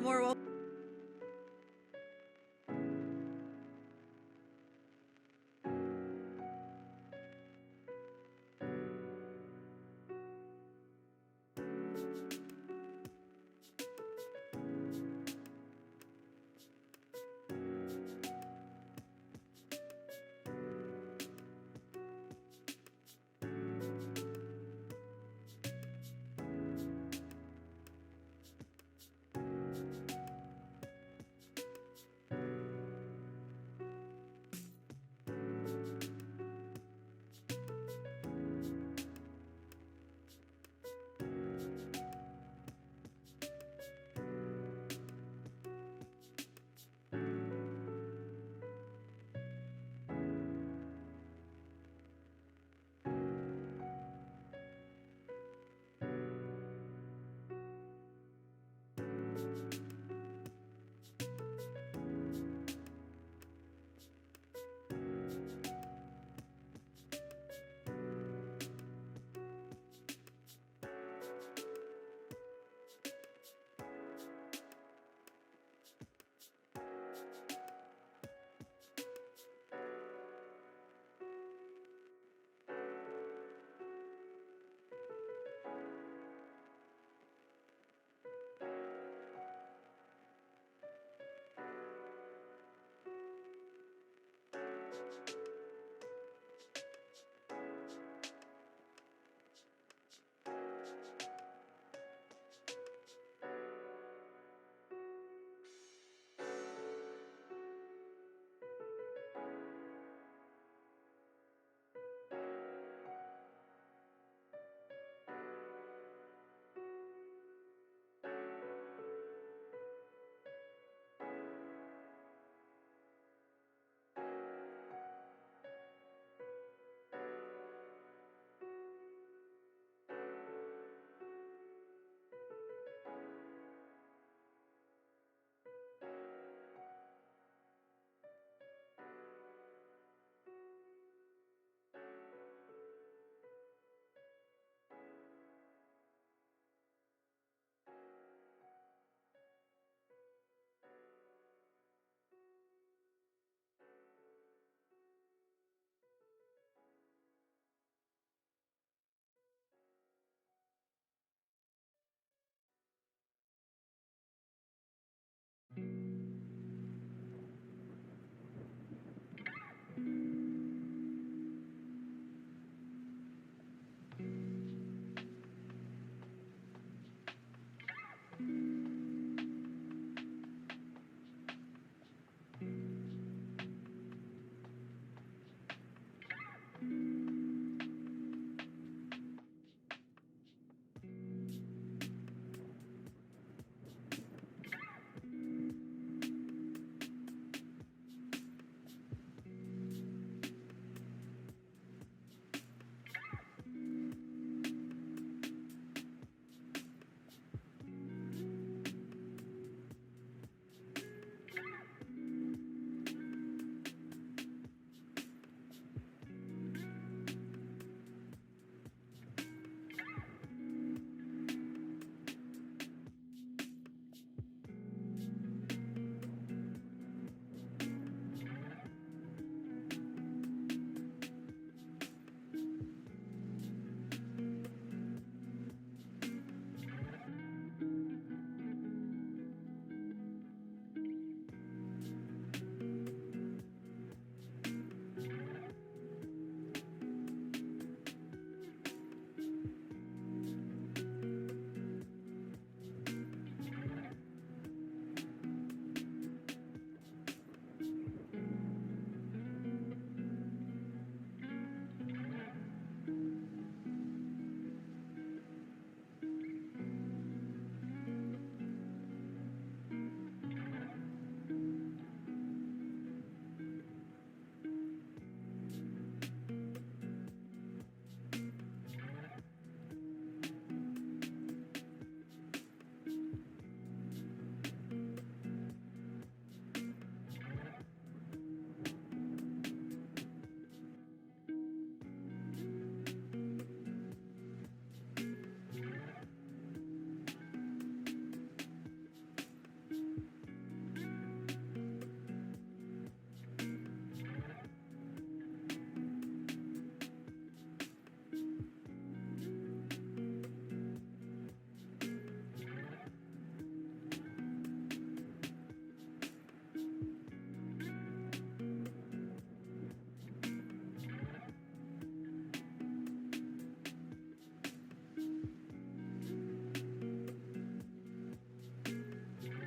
More welcome.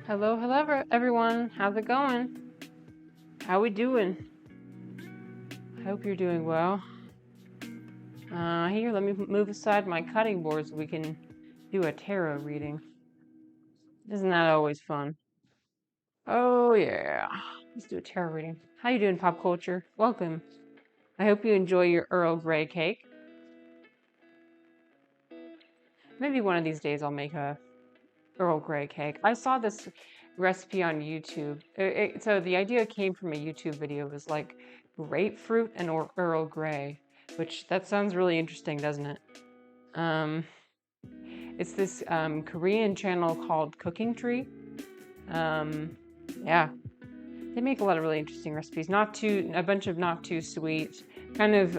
Hello, everyone. How's it going? How we doing? I hope you're doing well. Here, let me move aside my cutting board so we can do a tarot reading. Isn't that always fun? Oh yeah. Let's do a tarot reading. How you doing, pop culture? Welcome. I hope you enjoy your Earl Grey cake. Maybe one of these days I'll make a Earl Grey cake. I saw this recipe on YouTube. So the idea came from a YouTube video. It was like grapefruit and Earl Grey, which that sounds really interesting, doesn't it? It's this Korean channel called Cooking Tree. Yeah, they make a lot of really interesting recipes. A bunch of not too sweet, kind of,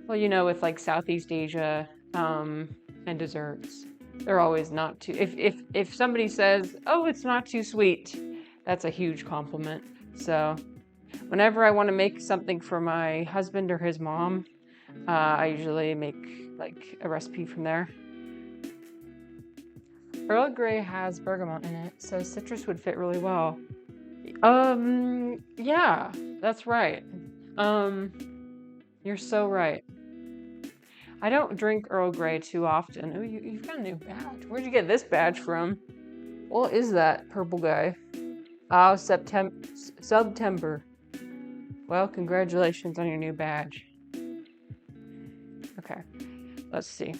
with like Southeast Asia and desserts. They're always not too. If somebody says, "Oh, it's not too sweet," that's a huge compliment. So, whenever I want to make something for my husband or his mom, I usually make like a recipe from there. Earl Grey has bergamot in it, so citrus would fit really well. Yeah, that's right. You're so right. I don't drink Earl Grey too often. Oh, you've got a new badge. Where'd you get this badge from? What is that purple guy? Oh, September. Well, congratulations on your new badge. Okay, let's see.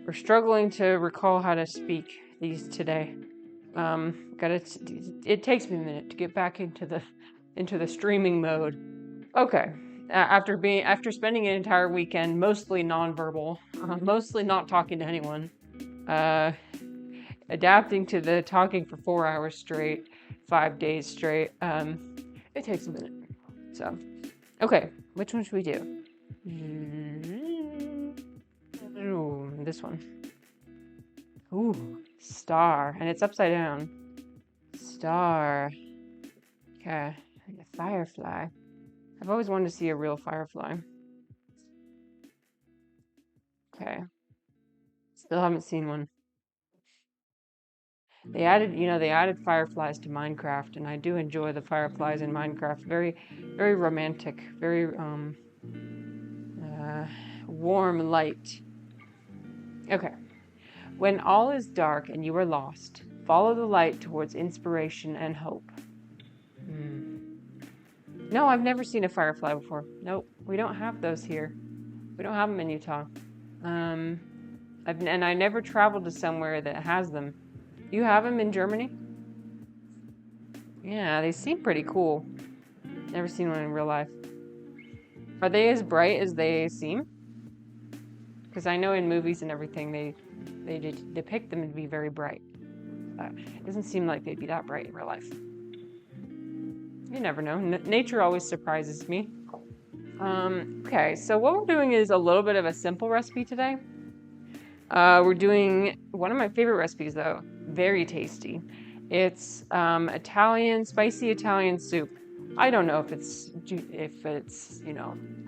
We're struggling to recall how to speak these today. It takes me a minute to get back into the streaming mode. Okay. After spending an entire weekend mostly nonverbal, mostly not talking to anyone, adapting to the talking for 4 hours straight, 5 days straight, it takes a minute. So, okay, which one should we do? Ooh, this one. Ooh, star, and it's upside down. Star. Okay, like a firefly. I've always wanted to see a real firefly. Okay. Still haven't seen one. They added fireflies to Minecraft, and I do enjoy the fireflies in Minecraft. Very, very romantic, very warm light. Okay. When all is dark and you are lost, follow the light towards inspiration and hope. No, I've never seen a firefly before. Nope, we don't have those here. We don't have them in Utah. And I never traveled to somewhere that has them. You have them in Germany? Yeah, they seem pretty cool. Never seen one in real life. Are they as bright as they seem? Because I know in movies and everything they depict them to be very bright. It doesn't seem like they'd be that bright in real life. You never know. Nature always surprises me. Okay, so what we're doing is a little bit of a simple recipe today. We're doing one of my favorite recipes, though. Very tasty. It's spicy Italian soup. I don't know if it's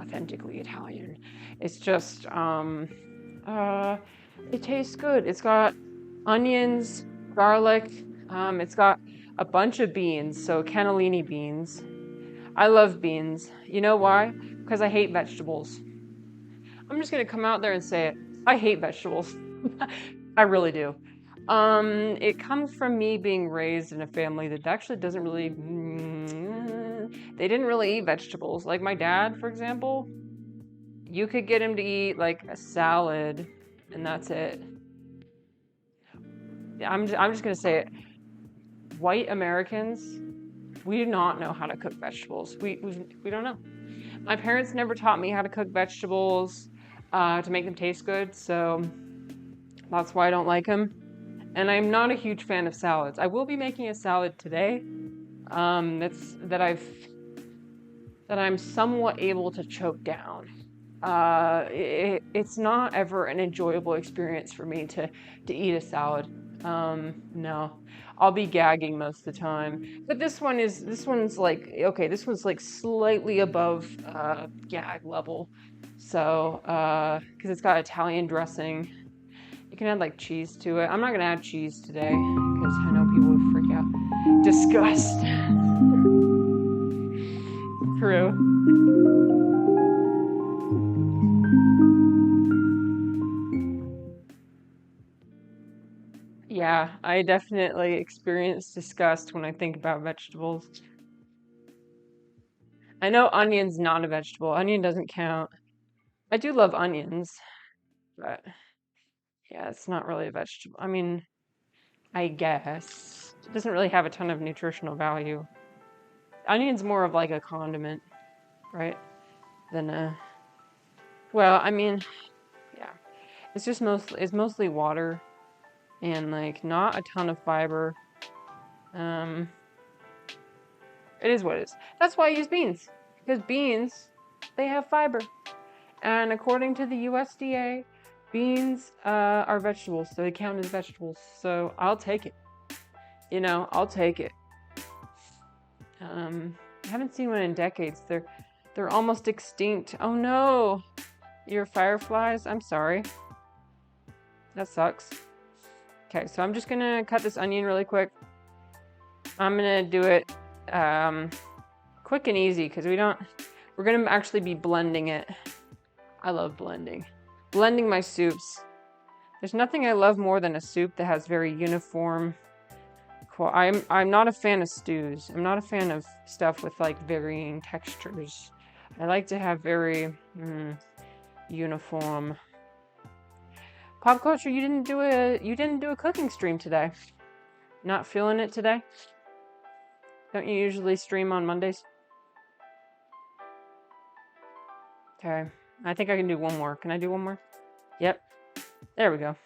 authentically Italian. It's just it tastes good. It's got onions, garlic. It's got a bunch of beans, so cannellini beans. I love beans. You know why? Because I hate vegetables. I'm just gonna come out there and say it. I hate vegetables. I really do. It comes from me being raised in a family that actually doesn't really, they didn't really eat vegetables. Like my dad, for example, you could get him to eat like a salad and that's it. I'm just gonna say it. White Americans, we do not know how to cook vegetables. We don't know. My parents never taught me how to cook vegetables to make them taste good, so that's why I don't like them. And I'm not a huge fan of salads. I will be making a salad today. That I'm somewhat able to choke down. It's not ever an enjoyable experience for me to eat a salad. No, I'll be gagging most of the time. But this one's like, okay, this one's like slightly above gag level. So, because it's got Italian dressing. You can add like cheese to it. I'm not gonna add cheese today because I know people would freak out. Disgust. True. Yeah, I definitely experience disgust when I think about vegetables. I know onion's not a vegetable. Onion doesn't count. I do love onions, but yeah, it's not really a vegetable. I mean, I guess. It doesn't really have a ton of nutritional value. Onion's more of like a condiment, right? Than a well, I mean, yeah. It's mostly water and like not a ton of fiber. Um it is what it is. That's why I use beans. Because beans, they have fiber. And according to the USDA, beans are vegetables, so they count as vegetables. So I'll take it. I'll take it. I haven't seen one in decades. They're almost extinct. Oh no, your fireflies. I'm sorry. That sucks. Okay, so I'm just gonna cut this onion really quick. I'm gonna do it quick and easy because we're gonna actually be blending it. I love blending. Blending my soups. There's nothing I love more than a soup that has very uniform. I'm not a fan of stews. I'm not a fan of stuff with like varying textures. I like to have very uniform. Pop culture, you didn't do a cooking stream today. Not feeling it today? Don't you usually stream on Mondays? Okay. I think I can do one more. Can I do one more? Yep. There we go.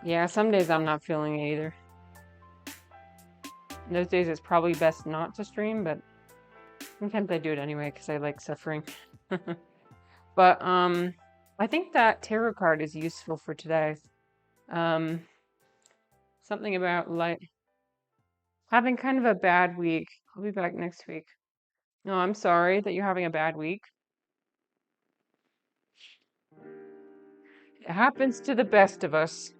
Yeah, some days I'm not feeling it either. Those days it's probably best not to stream, but sometimes I do it anyway because I like suffering. But I think that tarot card is useful for today. Something about like having kind of a bad week. I'll be back next week. No, I'm sorry that you're having a bad week. It happens to the best of us.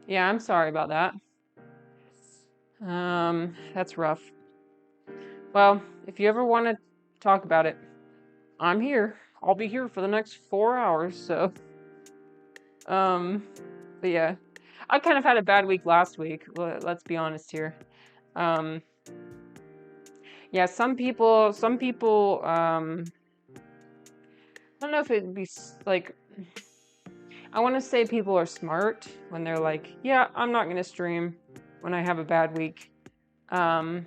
Yeah, I'm sorry about that. That's rough. Well, if you ever want to talk about it, I'm here. I'll be here for the next 4 hours, so. But yeah. I kind of had a bad week last week. Let's be honest here. Yeah, some people, I don't know if it'd be like, I want to say people are smart when they're like, yeah, I'm not going to stream when I have a bad week. I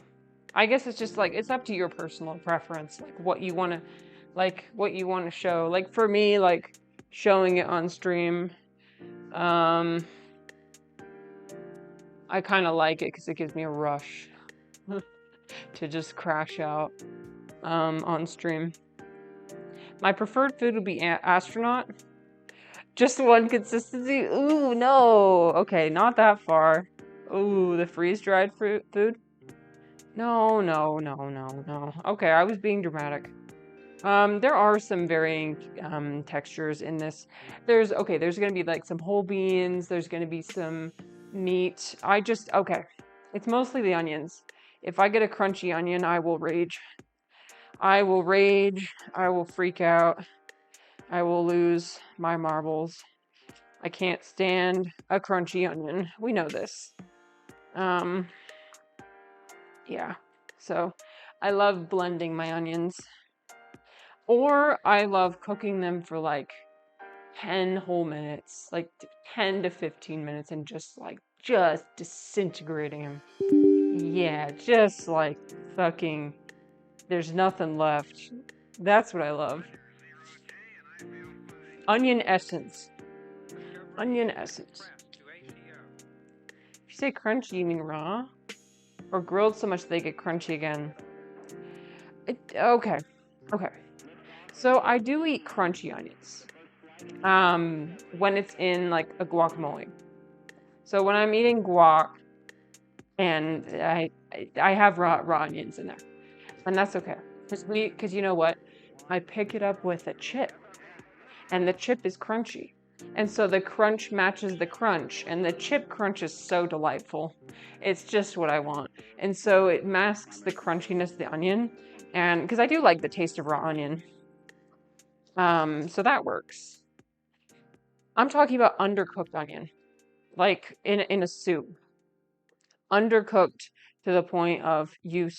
guess it's just like, it's up to your personal preference, like what you want to show. Like for me, like showing it on stream, I kind of like it because it gives me a rush to just crash out on stream. My preferred food would be astronaut. Just one consistency? Ooh, no. Okay, not that far. Ooh, the freeze-dried food? No, no, no, no, no. Okay, I was being dramatic. There are some varying textures in this. There's gonna be like some whole beans, there's gonna be some meat. Okay. It's mostly the onions. If I get a crunchy onion, I will rage. I will rage, I will freak out, I will lose my marbles. I can't stand a crunchy onion. We know this. Yeah. So I love blending my onions. Or I love cooking them for like 10 whole minutes, like 10 to 15 minutes, and just disintegrating them. Yeah, just like fucking, there's nothing left. That's what I love. Onion essence. Onion essence. If you say crunchy, you mean raw? Or grilled so much they get crunchy again. Okay. So I do eat crunchy onions. When it's in like a guacamole. So when I'm eating guac and I have raw onions in there. And that's okay. Because you know what? I pick it up with a chip, and the chip is crunchy. And so the crunch matches the crunch, and the chip crunch is so delightful. It's just what I want. And so it masks the crunchiness of the onion, and because I do like the taste of raw onion. So that works. I'm talking about undercooked onion, like in a soup. Undercooked to the point of you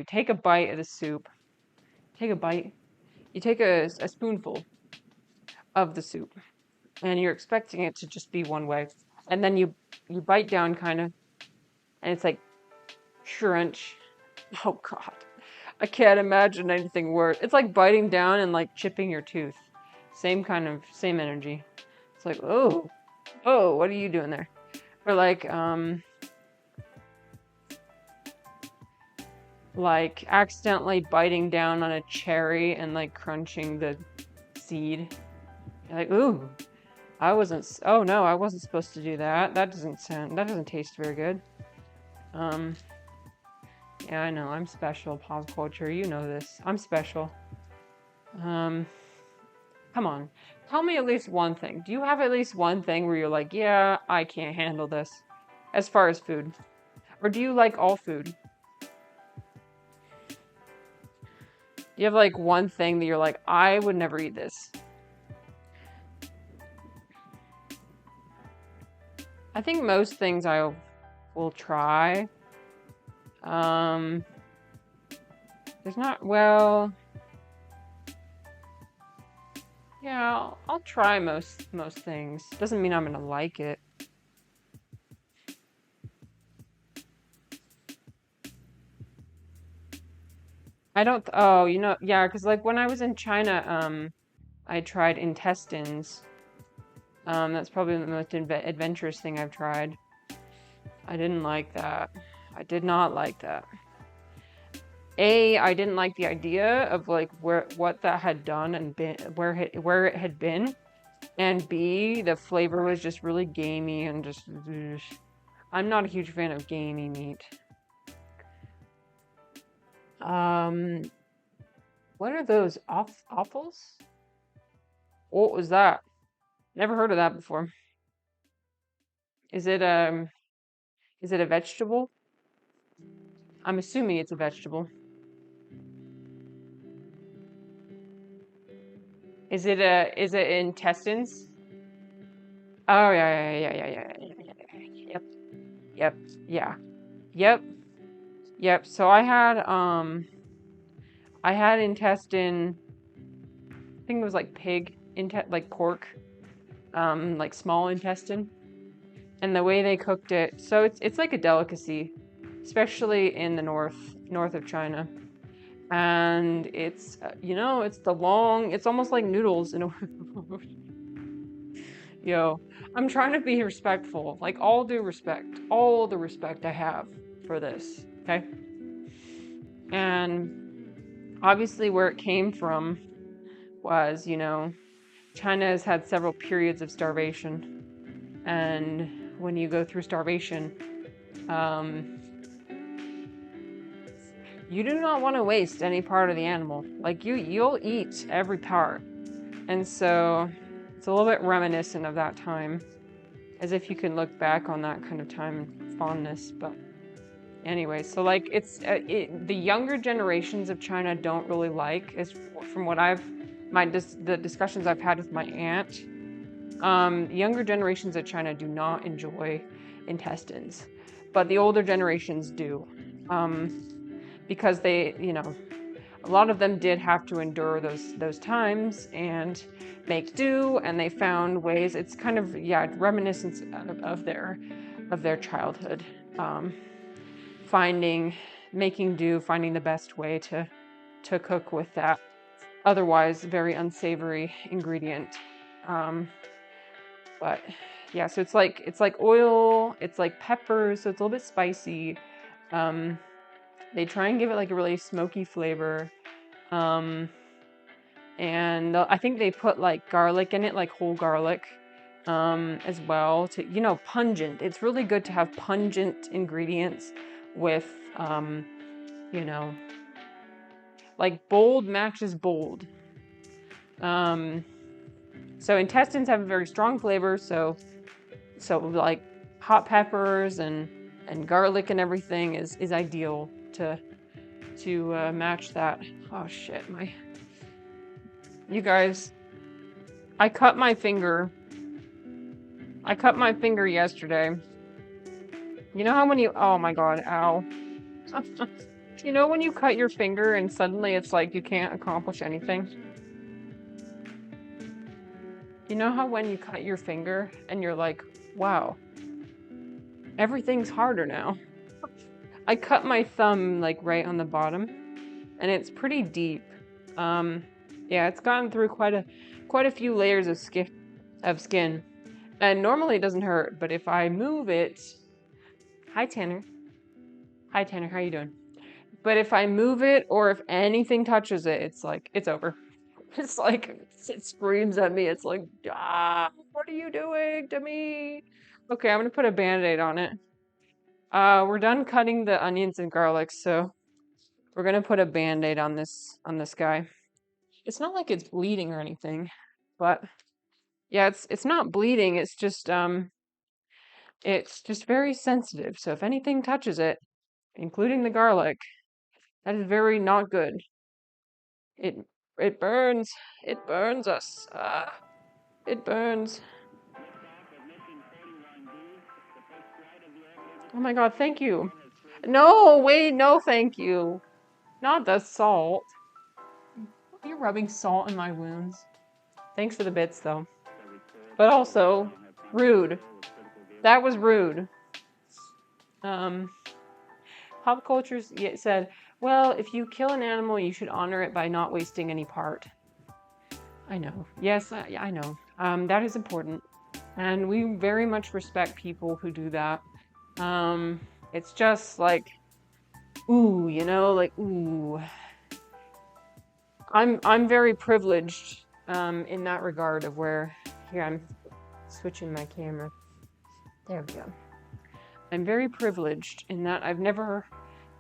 take a bite of the soup. Take a bite. You take a spoonful of the soup, and you're expecting it to just be one way, and then you bite down kind of, and it's like crunch. Oh God, I can't imagine anything worse. It's like biting down and like chipping your tooth. Same energy. It's like, oh, what are you doing there? Or like accidentally biting down on a cherry and like crunching the seed. You're like, ooh, oh no, I wasn't supposed to do that. That doesn't taste very good. Yeah, I know, I'm special, pop culture, you know this. I'm special. Come on, tell me at least one thing. Do you have at least one thing where you're like, yeah, I can't handle this, as far as food? Or do you like all food? Do you have like one thing that you're like, I would never eat this? I think most things I will try. There's not, well, yeah, I'll try most things. Doesn't mean I'm gonna like it. I don't, oh, yeah, because like when I was in China, I tried intestines. That's probably the most adventurous thing I've tried. I didn't like that. I did not like that. I didn't like the idea of like what that had done and been where it had been, and B, the flavor was just really gamey and just. Ugh. I'm not a huge fan of gamey meat. Um, what are those offals? What was that? Never heard of that before. Is it a vegetable? I'm assuming it's a vegetable. Is it intestines? Oh yeah. Yep. Yep. Yeah. Yep. Yep. So I had intestine, I think it was like pig like pork, like small intestine. And the way they cooked it, so it's like a delicacy, especially in the north of China. And it's it's almost like noodles in a yo. I'm trying to be respectful, like all due respect, all the respect I have for this, okay? And obviously where it came from was, China has had several periods of starvation, and when you go through starvation, you do not want to waste any part of the animal. Like you'll eat every part. And so it's a little bit reminiscent of that time, as if you can look back on that kind of time and fondness. But anyway, so like the younger generations of China don't really like, as from what the discussions I've had with my aunt. Younger generations of China do not enjoy intestines, but the older generations do, because they, a lot of them did have to endure those times and make do, and they found ways. It's kind of reminiscence of their childhood, making do, finding the best way to cook with that otherwise very unsavory ingredient. But yeah, so it's like oil, it's like peppers, so it's a little bit spicy. They try and give it like a really smoky flavor. And I think they put like garlic in it, like whole garlic, as well, to, pungent. It's really good to have pungent ingredients with, you know, Like bold matches bold. So intestines have a very strong flavor, so like hot peppers and garlic and everything is ideal to match that. Oh shit, you guys, I cut my finger yesterday. You know how when you, oh my god, ow. You know when you cut your finger and suddenly it's like you can't accomplish anything? You know how when you cut your finger and you're like, wow, everything's harder now. I cut my thumb like right on the bottom and it's pretty deep. Yeah, it's gone through quite a few layers of skin. And normally it doesn't hurt, but if I move it, hi Tanner, how you doing? But if I move it or if anything touches it, it's like, it's over. It's like, it screams at me. It's like, ah, what are you doing to me? Okay, I'm gonna put a Band-Aid on it. We're done cutting the onions and garlic, so we're gonna put a Band-Aid on this guy. It's not like it's bleeding or anything, but yeah, it's not bleeding. It's just very sensitive. So if anything touches it, including the garlic, that is very not good. It burns. It burns us. It burns. Oh my god, thank you. No, wait, no thank you. Not the salt. You're rubbing salt in my wounds. Thanks for the bits, though. But also, rude. That was rude. Pop culture said, well, if you kill an animal, you should honor it by not wasting any part. I know. Yes, I know. That is important. And we very much respect people who do that. It's just like, ooh, you know, like, ooh. I'm very privileged in that regard of where, here, I'm switching my camera. There we go. I'm very privileged in that I've never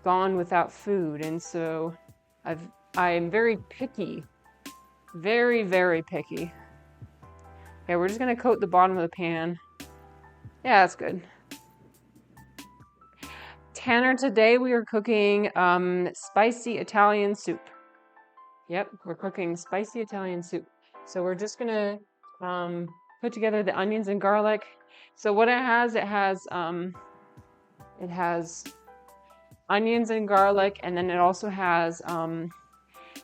gone without food, and so I'm very picky. Very, very picky. Okay, we're just gonna coat the bottom of the pan. Yeah, that's good. Tanner, today we are cooking spicy Italian soup. Yep, we're cooking spicy Italian soup. So we're just gonna put together the onions and garlic. So what it has onions and garlic, and then it also has hi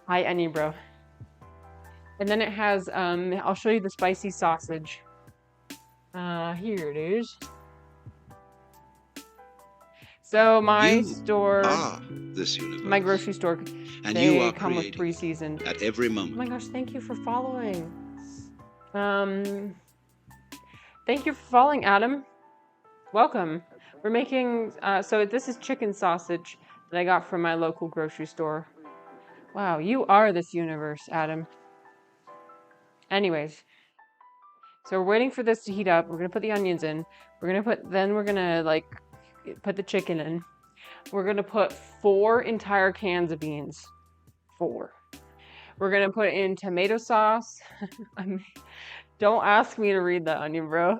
Annie bro. And then it has I'll show you the spicy sausage. Here it is. So my store, this universe, my grocery store, and they you are come with pre-seasoned. At every moment. Oh my gosh, thank you for following. Thank you for following, Adam. Welcome. We're making, so this is chicken sausage that I got from my local grocery store. Wow, you are this universe, Adam. Anyways, so we're waiting for this to heat up. We're gonna put the onions in. Then we're gonna like put the chicken in. We're gonna put 4 entire cans of beans. 4. We're gonna put in tomato sauce. Don't ask me to read that, onion bro.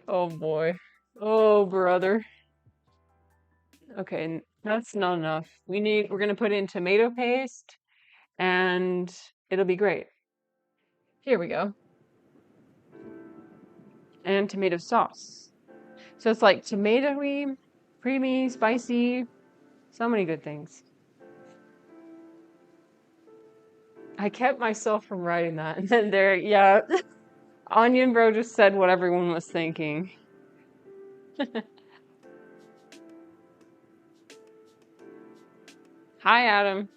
Oh boy. Oh brother. Okay, that's not enough. We're gonna put in tomato paste and it'll be great. Here we go. And tomato sauce. So it's like tomatoey, creamy, spicy, so many good things. I kept myself from writing that. And then there, yeah. Onion Bro just said what everyone was thinking. Hi, Adam.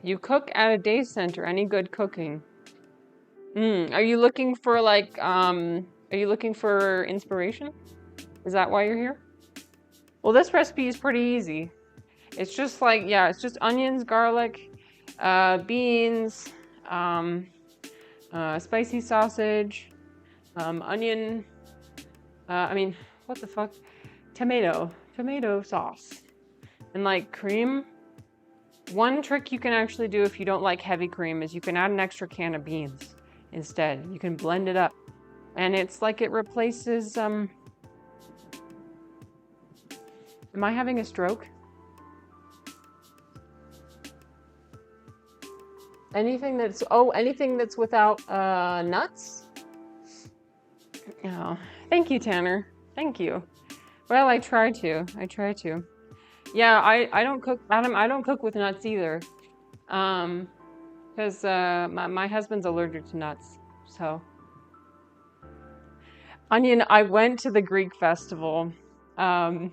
You cook at a day center. Any good cooking? Are you looking for like, are you looking for inspiration? Is that why you're here? Well, this recipe is pretty easy. It's just like, yeah, it's just onions, garlic, beans, spicy sausage, onion, what the fuck? Tomato sauce. And like cream, one trick you can actually do if you don't like heavy cream is you can add an extra can of beans instead. You can blend it up. And it's like it replaces, am I having a stroke? Anything that's without nuts? Oh, thank you, Tanner. Thank you. Well, I try to. Yeah, I don't cook, Adam, I don't cook with nuts either. Because my husband's allergic to nuts. So, Onion, I went to the Greek festival. And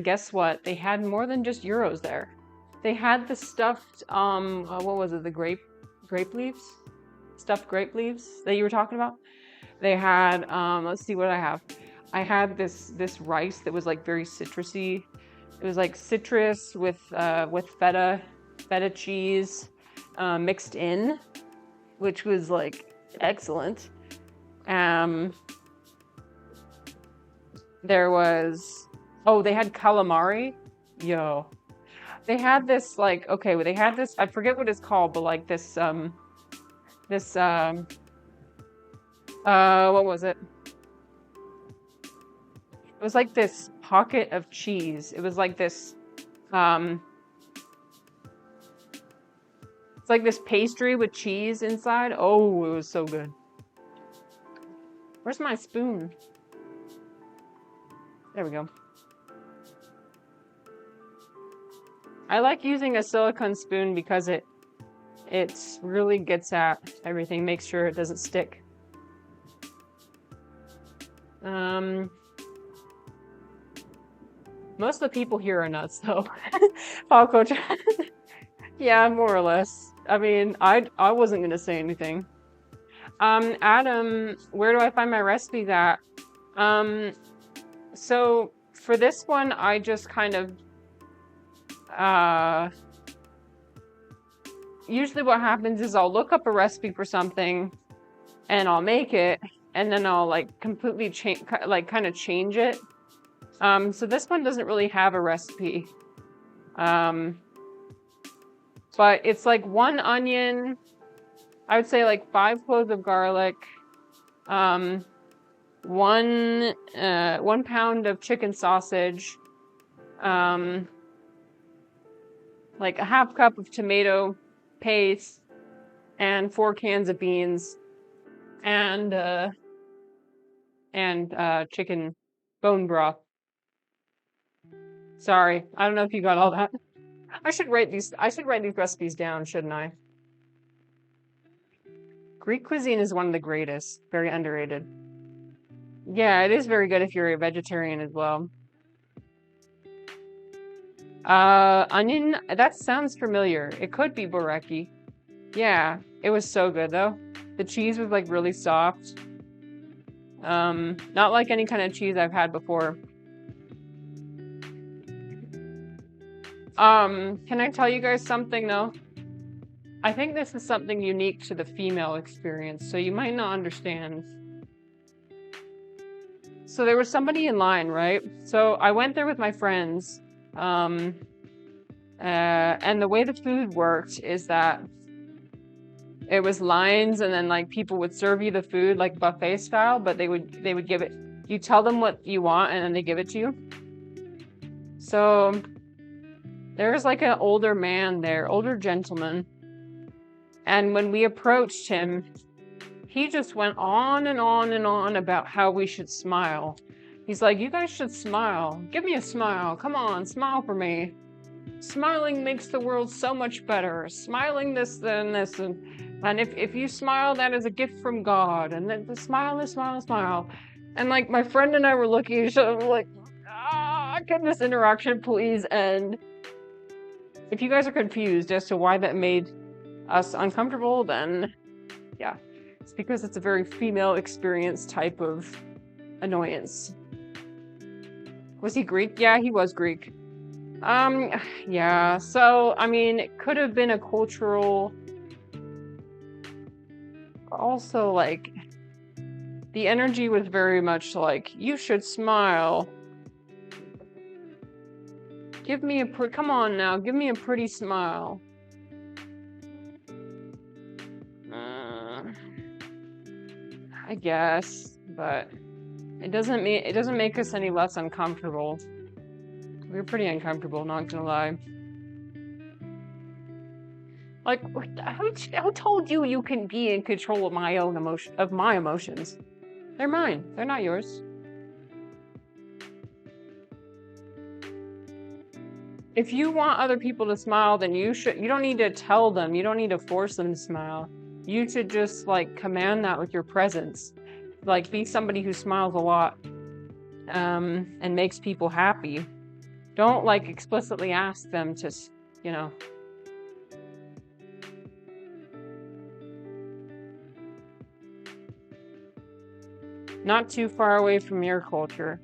guess what? They had more than just gyros there. They had the stuffed, what was it? The grape leaves? Stuffed grape leaves that you were talking about? They had, let's see what I have. I had this rice that was like very citrusy. It was like citrus with feta cheese mixed in, which was like excellent. There was, they had calamari. Yo. They had this like, okay, well, they had this, I forget what it's called, but like this, what was it? It was like this pocket of cheese. It was like this, it's like this pastry with cheese inside. Oh, it was so good. Where's my spoon? There we go. I like using a silicone spoon because it really gets at everything, makes sure it doesn't stick. Most of the people here are nuts, though. Paul Coach. Yeah, more or less. I mean, I wasn't gonna say anything. Adam, where do I find my recipes at? So for this one, I just kind of, usually what happens is I'll look up a recipe for something and I'll make it and then I'll like completely change, like kind of change it. So this one doesn't really have a recipe. But it's like 1 onion, I would say like 5 cloves of garlic, 1 pound of chicken sausage, like a ½ cup of tomato paste, and 4 cans of beans, and chicken bone broth. Sorry, I don't know if you got all that. I should write these recipes down, shouldn't I? Greek cuisine is one of the greatest, very underrated. Yeah, it is very good if you're a vegetarian as well. Onion, that sounds familiar. It could be boreki. Yeah, it was so good though. The cheese was like really soft. Not like any kind of cheese I've had before. Can I tell you guys something though? I think this is something unique to the female experience, so you might not understand. So there was somebody in line, right? So I went there with my friends. And the way the food worked is that it was lines and then like people would serve you the food like buffet style, but they would give it, you tell them what you want and then they give it to you. So there was like an older man there, older gentleman. And when we approached him, he just went on and on and on about how we should smile. He's like, you guys should smile. Give me a smile. Come on, smile for me. Smiling makes the world so much better. Smiling this, then this. And if you smile, that is a gift from God. And then smile. And like my friend and I were looking at each other like, get this interaction, please. And if you guys are confused as to why that made us uncomfortable, then yeah, it's because it's a very female experience type of annoyance. Was he Greek? Yeah, he was Greek. Yeah, so, I mean, it could have been a cultural, also, like, the energy was very much like, you should smile. Give me a come on now, give me a pretty smile. I guess, but it doesn't make us any less uncomfortable. We're pretty uncomfortable, not gonna lie. Like, who told you you can be in control of my own emotions? They're mine. They're not yours. If you want other people to smile, then you don't need to tell them. You don't need to force them to smile. You should just like command that with your presence. Like be somebody who smiles a lot, and makes people happy. Don't like explicitly ask them to, you know. Not too far away from your culture.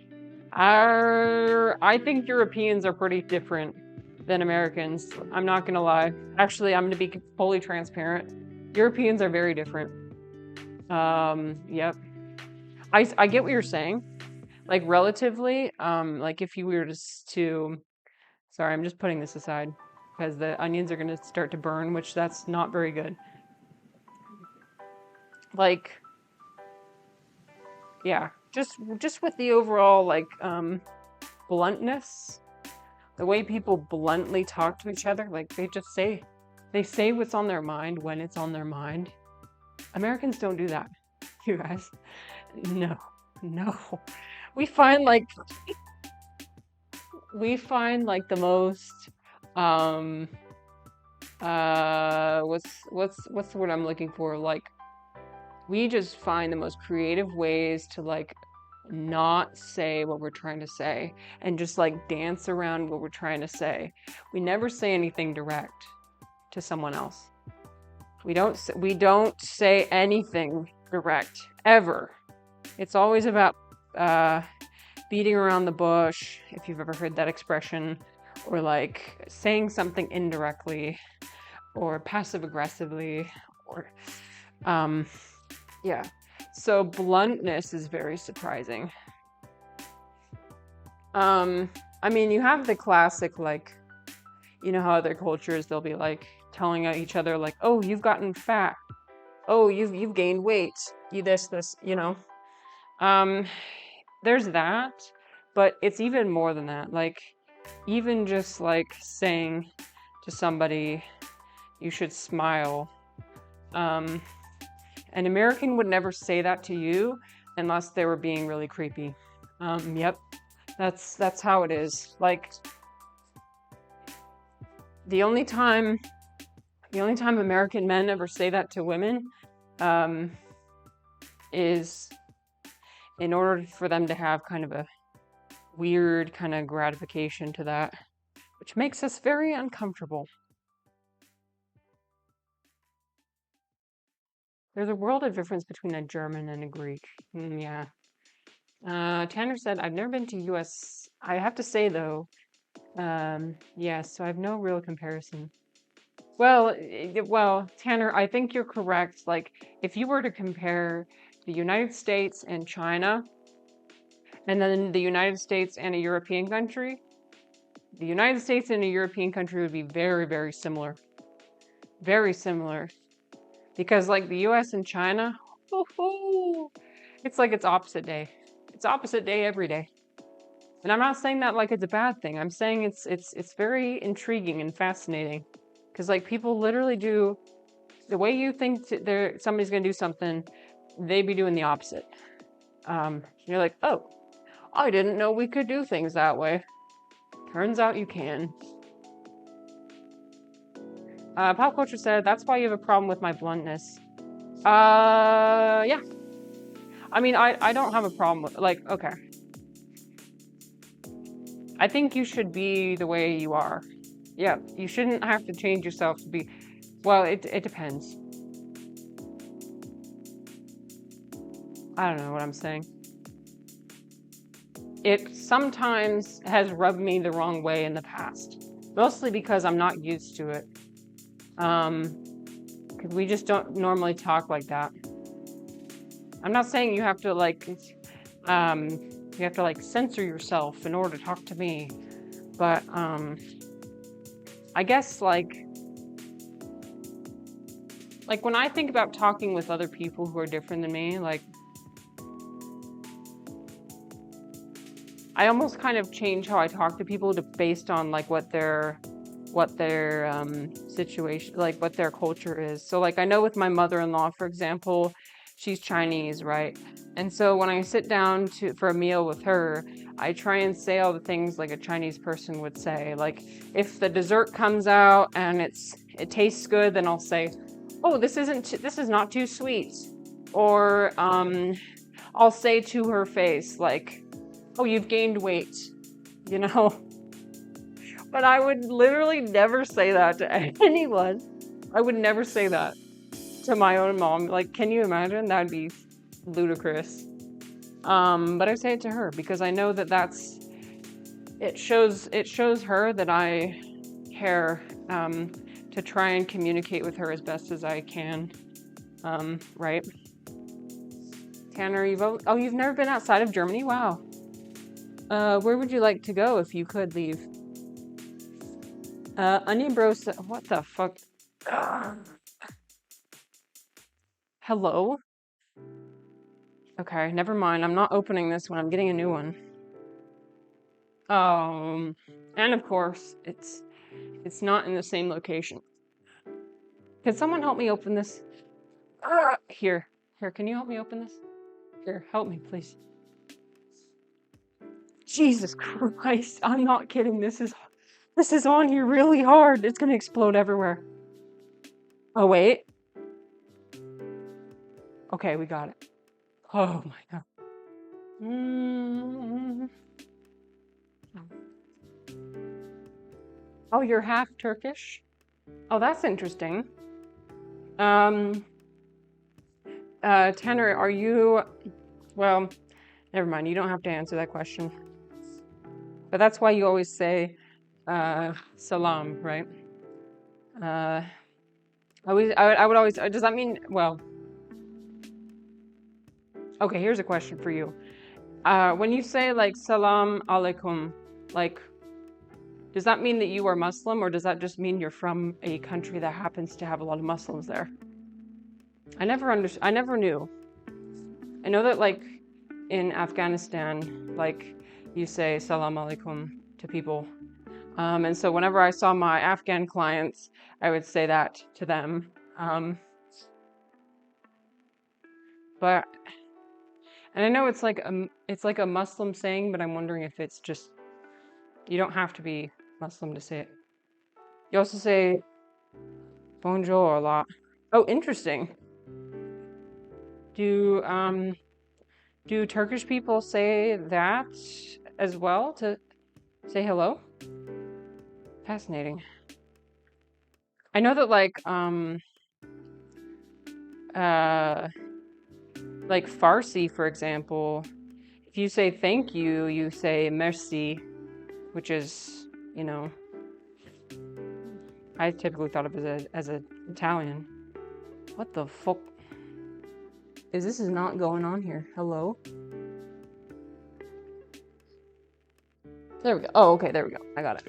I think Europeans are pretty different than Americans. I'm not gonna lie. Actually, I'm gonna be fully transparent. Europeans are very different. Yep. I get what you're saying. Like relatively, like if you were to, sorry, I'm just putting this aside because the onions are gonna start to burn, which that's not very good. Like, yeah, just with the overall like bluntness, the way people bluntly talk to each other, like they say what's on their mind when it's on their mind. Americans don't do that, you guys. No. We find like the most what's the word I'm looking for? Like we just find the most creative ways to like not say what we're trying to say and just like dance around what we're trying to say. We never say anything direct to someone else. We don't say anything direct ever. It's always about beating around the bush, if you've ever heard that expression, or like saying something indirectly or passive aggressively, or yeah. So bluntness is very surprising. I mean, you have the classic, like, you know how other cultures, they'll be like telling each other like, oh, you've gotten fat. Oh, you've gained weight. You this, you know. There's that, but it's even more than that. Like, even just like saying to somebody, you should smile. An American would never say that to you unless they were being really creepy. Yep, that's how it is. Like, the only time American men ever say that to women, is in order for them to have kind of a weird kind of gratification to that, which makes us very uncomfortable. There's a world of difference between a German and a Greek. Yeah. Tanner said, I've never been to US. I have to say though, yeah, so I have no real comparison. Well, Tanner, I think you're correct. Like, if you were to compare the United States and China, and then the United States and a European country, the United States and a European country would be very, very similar. Very similar. Because like the US and China, it's like it's opposite day. It's opposite day every day. And I'm not saying that like it's a bad thing. I'm saying it's very intriguing and fascinating. Because like people literally do the way you think somebody's gonna do something, they be doing the opposite. You're like, oh, I didn't know we could do things that way. Turns out you can. Pop Culture said, that's why you have a problem with my bluntness. Yeah. I mean, I don't have a problem with, like, okay. I think you should be the way you are. Yeah, you shouldn't have to change yourself to be, well, it depends. I don't know what I'm saying. It sometimes has rubbed me the wrong way in the past. Mostly because I'm not used to it. Because we just don't normally talk like that. I'm not saying you have to like, censor yourself in order to talk to me. But I guess like when I think about talking with other people who are different than me, like I almost kind of change how I talk to people based on like what their situation, like what their culture is. So like I know with my mother-in-law, for example, she's Chinese, right? And so when I sit down for a meal with her, I try and say all the things like a Chinese person would say. Like if the dessert comes out and it tastes good, then I'll say, "Oh, this is not too sweet." Or I'll say to her face like, "Oh, you've gained weight," you know? But I would literally never say that to anyone. I would never say that to my own mom. Like, can you imagine? That'd be ludicrous. But I say it to her because I know that it shows her that I care, to try and communicate with her as best as I can. Right? Tanner, you've never been outside of Germany? Wow. Where would you like to go if you could leave? Onion Bro said, what the fuck? Hello? Okay, never mind. I'm not opening this one. I'm getting a new one. And of course, it's not in the same location. Can someone help me open this? Here, can you help me open this? Here, help me, please. Jesus Christ, I'm not kidding. This is on here really hard. It's gonna explode everywhere. Oh, wait. Okay, we got it. Oh my God. Oh, you're half Turkish? Oh, that's interesting. Tanner, are you... Well, never mind. You don't have to answer that question. But that's why you always say salam, right? I would always... Does that mean... Well... Okay, here's a question for you. When you say like salam alaikum, like... Does that mean that you are Muslim, or does that just mean you're from a country that happens to have a lot of Muslims there? I never knew. I know that like in Afghanistan, like you say salam alaikum to people. And so whenever I saw my Afghan clients, I would say that to them. And I know it's like a Muslim saying, but I'm wondering if it's just, you don't have to be Muslim to say it. You also say bonjour a lot. Oh, interesting. Do Turkish people say that as well, to say hello? Fascinating. I know that like Farsi, for example, if you say thank you, you say merci, which is, you know, I typically thought of it as an Italian. What the fuck? This is not going on here. Hello? There we go. Oh, okay, there we go. I got it.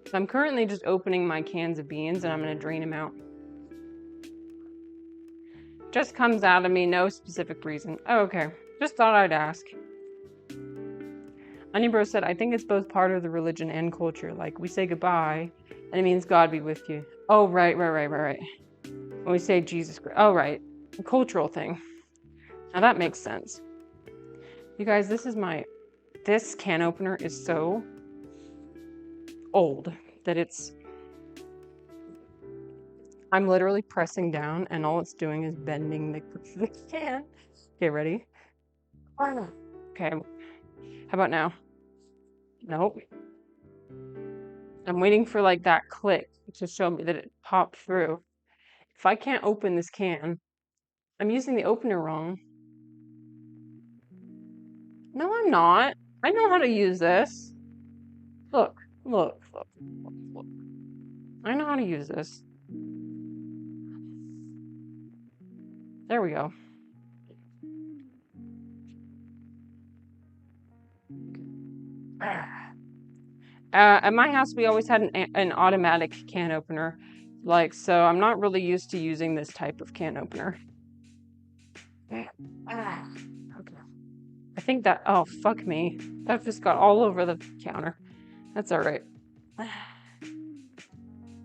So I'm currently just opening my cans of beans and I'm gonna drain them out. Just comes out of me, no specific reason. Oh, okay. Just thought I'd ask. Onion Bro said, I think it's both part of the religion and culture. Like, we say goodbye, and it means God be with you. Oh, right. When we say Jesus Christ. Oh, right. A cultural thing. Now that makes sense. You guys, this can opener is so old that I'm literally pressing down and all it's doing is bending the can. Okay, ready? Okay, how about now? Nope. I'm waiting for like that click to show me that it popped through. If I can't open this can, I'm using the opener wrong. No, I'm not. I know how to use this. Look. I know how to use this. There we go. At my house, we always had an automatic can opener. Like, so I'm not really used to using this type of can opener. Okay. I think that, oh, fuck me. That just got all over the counter. That's all right.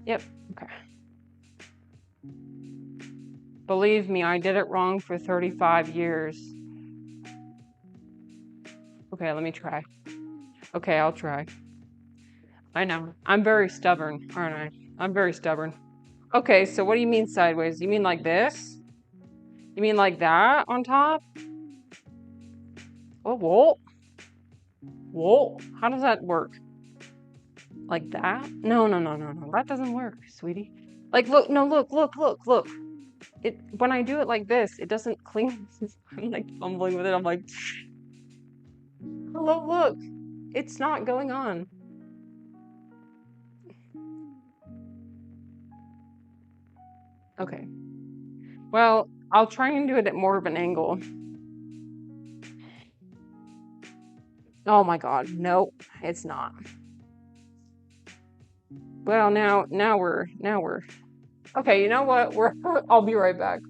Yep, okay. Believe me, I did it wrong for 35 years. Okay, let me try. Okay, I'll try. I know. I'm very stubborn, aren't I? I'm very stubborn. Okay, so what do you mean sideways? You mean like this? You mean like that on top? Oh, whoa. Whoa. How does that work? Like that? No. That doesn't work, sweetie. Like, look, no, look. When I do it like this, it doesn't clean. I'm like fumbling with it. I'm like, look. It's not going on. Okay. Well, I'll try and do it at more of an angle. Oh my God, no, it's not. Well, now we're. Okay, you know what? I'll be right back.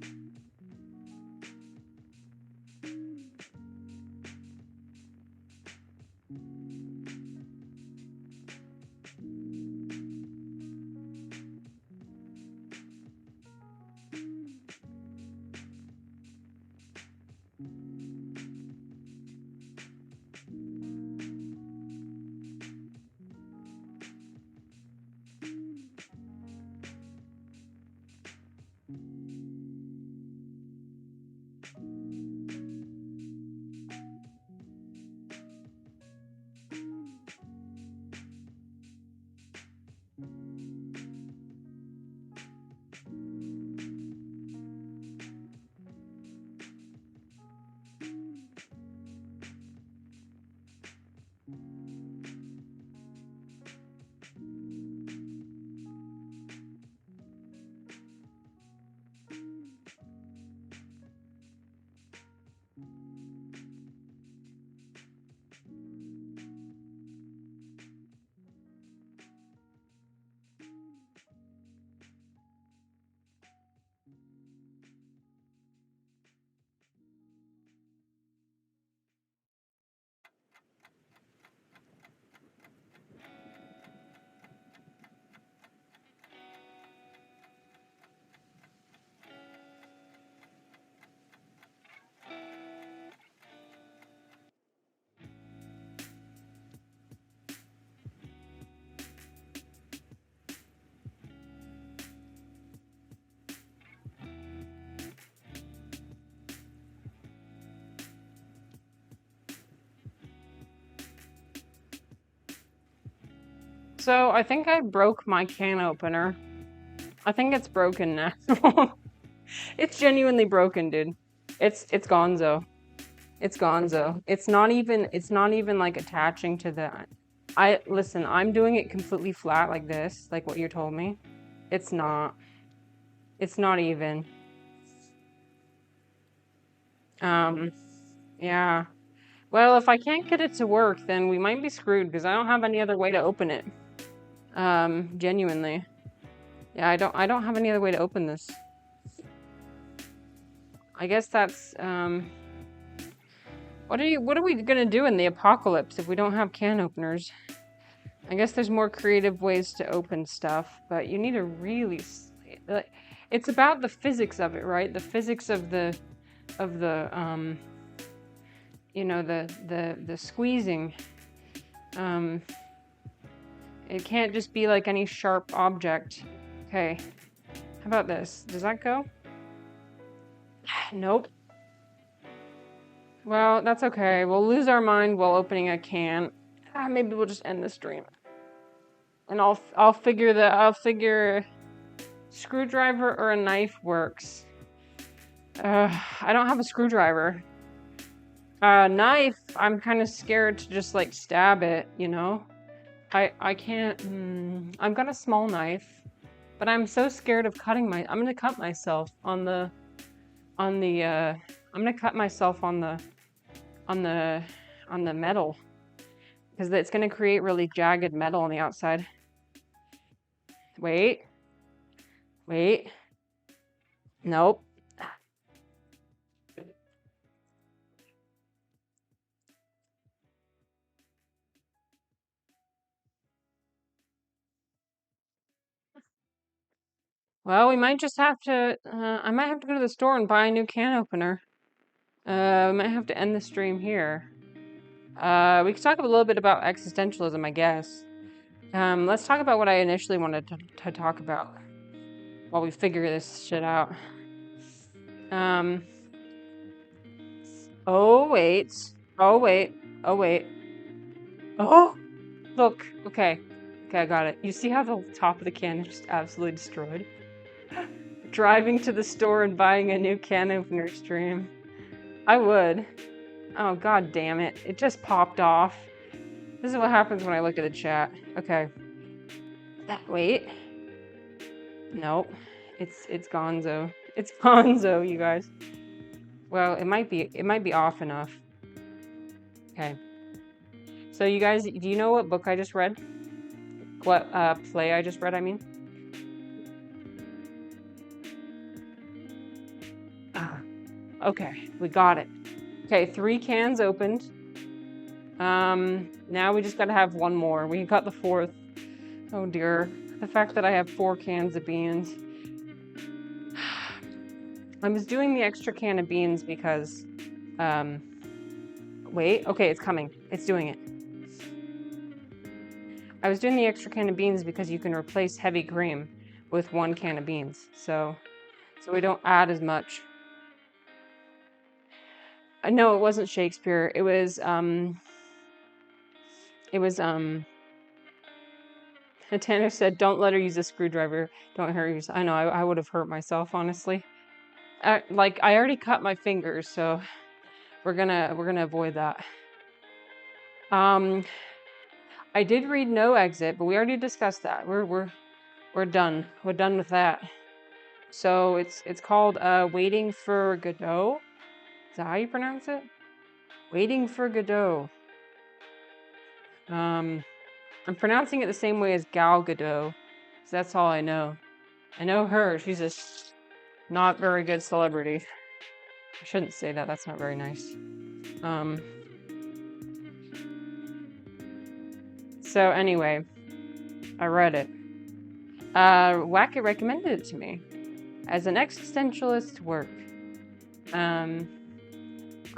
So I think I broke my can opener. I think it's broken now. It's genuinely broken, dude. It's gonzo. It's gonzo. It's not even like attaching to the. Listen, I'm doing it completely flat like this, like what you told me. It's not. It's not even. Yeah. Well, if I can't get it to work, then we might be screwed because I don't have any other way to open it. Genuinely. Yeah, I don't have any other way to open this. I guess that's, what are we gonna do in the apocalypse if we don't have can openers? I guess there's more creative ways to open stuff, but you need to really, it's about the physics of it, right? The physics of the, you know, the squeezing. It can't just be like any sharp object. Okay, how about this? Does that go? Nope. Well, that's okay. We'll lose our mind while opening a can. Maybe we'll just end the stream. And I'll figure screwdriver or a knife works. I don't have a screwdriver. Knife, I'm kind of scared to just like stab it, you know? I can't, I've got a small knife, but I'm so scared of cutting I'm gonna cut myself on the metal. because it's going to create really jagged metal on the outside. Wait. Nope. Well, we might just have to, I might have to go to the store and buy a new can opener. We might have to end the stream here. We could talk a little bit about existentialism, I guess. Let's talk about what I initially wanted to talk about while we figure this shit out. Oh, wait. Oh, look. Okay, I got it. You see how the top of the can is just absolutely destroyed? Driving to the store and buying a new can opener stream. I would. Oh, god damn it. It just popped off. This is what happens when I look at the chat. Okay. Wait. Nope. It's gonzo. It's gonzo, you guys. Well, it might be off enough. Okay. So you guys, do you know what book I just read? What play I just read, I mean? Okay, we got it. Okay, 3 cans opened. Now we just gotta have one more. We got the 4th. Oh dear. The fact that I have 4 cans of beans. I was doing the extra can of beans because, wait, okay, it's coming. It's doing it. I was doing the extra can of beans because you can replace heavy cream with 1 can of beans. So we don't add as much. No, it wasn't Shakespeare. It was Tanner said, don't let her use a screwdriver. Don't hurt yourself. I know, I would have hurt myself, honestly. Like, I already cut my fingers, so we're gonna avoid that. I did read No Exit, but we already discussed that. We're done. We're done with that. So it's called Waiting for Godot. Is that how you pronounce it? Waiting for Godot. I'm pronouncing it the same way as Gal Gadot, because that's all I know. I know her. She's a not very good celebrity. I shouldn't say that. That's not very nice. So anyway, I read it. Wackett recommended it to me as an existentialist work.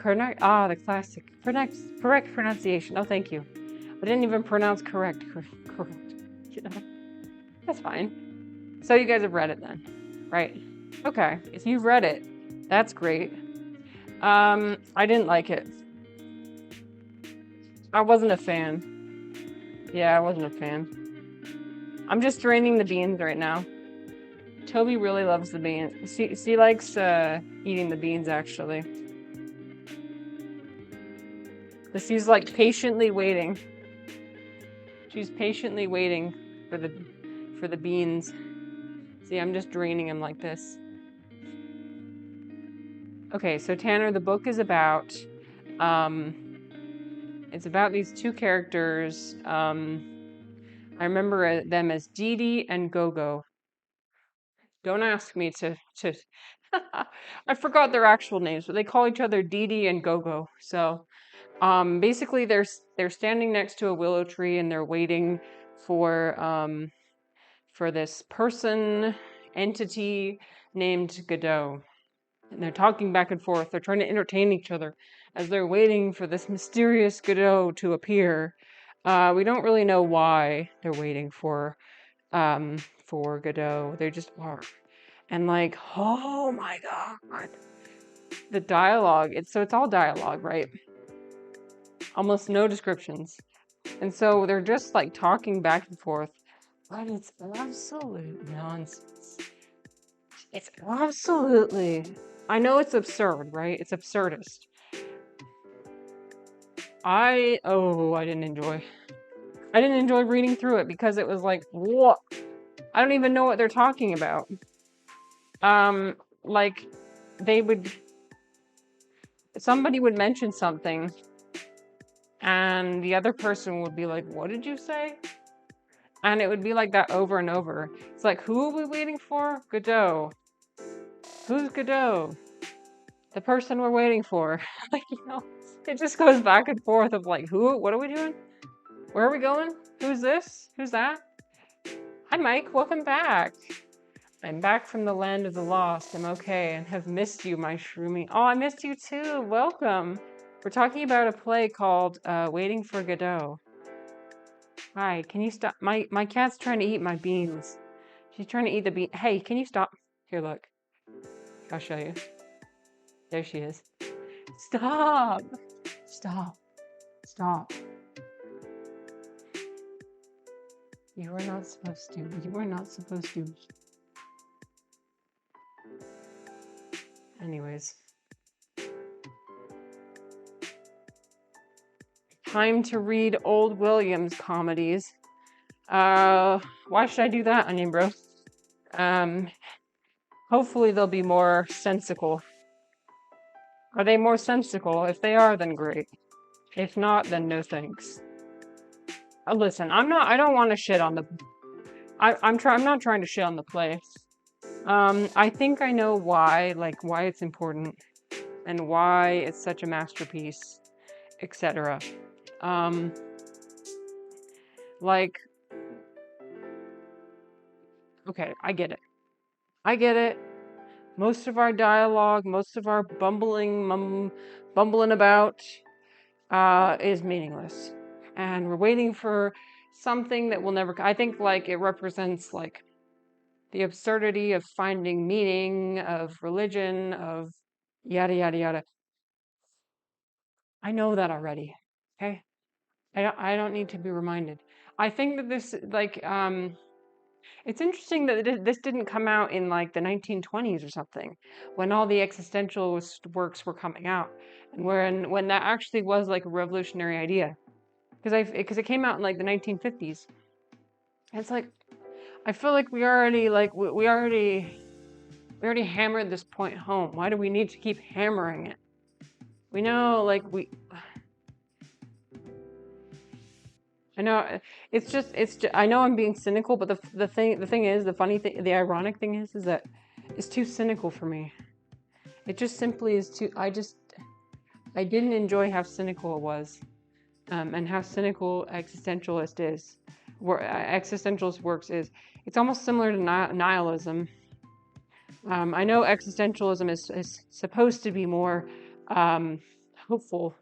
The classic. Correct pronunciation. Oh, thank you. I didn't even pronounce correct. You know, that's fine. So you guys have read it then, right? Okay. If you've read it, that's great. I didn't like it. I wasn't a fan. Yeah, I wasn't a fan. I'm just draining the beans right now. Toby really loves the beans. She likes eating the beans, actually. She's like patiently waiting. She's patiently waiting for the beans. See, I'm just draining them like this. Okay, so Tanner, the book is about it's about these 2 characters. I remember them as Dee Dee and Gogo. Don't ask me to I forgot their actual names, but they call each other Dee Dee and Gogo. So basically they're standing next to a willow tree and they're waiting for this entity named Godot. And they're talking back and forth. They're trying to entertain each other as they're waiting for this mysterious Godot to appear. We don't really know why they're waiting for Godot. They just are. And like, oh my god. The dialogue, it's all dialogue, right? Almost no descriptions. And so they're just like talking back and forth. But it's absolute nonsense. It's absolutely... I know it's absurd, right? It's absurdist. I didn't enjoy reading through it because it was like, what? I don't even know what they're talking about. Like, somebody would mention something, And the other person would be like, what did you say? And it would be like that over and over. It's like, who are we waiting for? Godot. Who's Godot? The person we're waiting for. Like, it just goes back and forth of like, who? What are we doing? Where are we going? Who's this? Who's that? Hi, Mike. Welcome back. I'm back from the land of the lost. I'm okay and have missed you, my shroomy. Oh, I missed you too. Welcome. We're talking about a play called Waiting for Godot. Hi, can you stop? My cat's trying to eat my beans. She's trying to eat the bean. Hey, can you stop? Here, look. I'll show you. There she is. Stop! Stop. Stop. You were not supposed to. You were not supposed to. Anyways. Time to read old Williams comedies. Why should I do that, Onion Bro? Hopefully they'll be more sensical. Are they more sensical? If they are, then great. If not, then no thanks. Listen, I don't want to shit on the... I'm not trying to shit on the play. I think I know why it's important and why it's such a masterpiece, etc. Okay, I get it. I get it. Most of our dialogue, most of our bumbling about is meaningless. And we're waiting for something that will never... I think it represents the absurdity of finding meaning, of religion, of yada yada yada. I know that already. Okay? I don't need to be reminded. I think that this it's interesting that this didn't come out in the 1920s or something, when all the existentialist works were coming out, and when that actually was a revolutionary idea, because it came out in the 1950s. And it's I feel like we already we already hammered this point home. Why do we need to keep hammering it? We know I know I know I'm being cynical, but the thing is, the ironic thing is that it's too cynical for me. It just simply is too... I didn't enjoy how cynical it was, and how cynical existentialist works is. It's almost similar to nihilism. I know existentialism is supposed to be more hopeful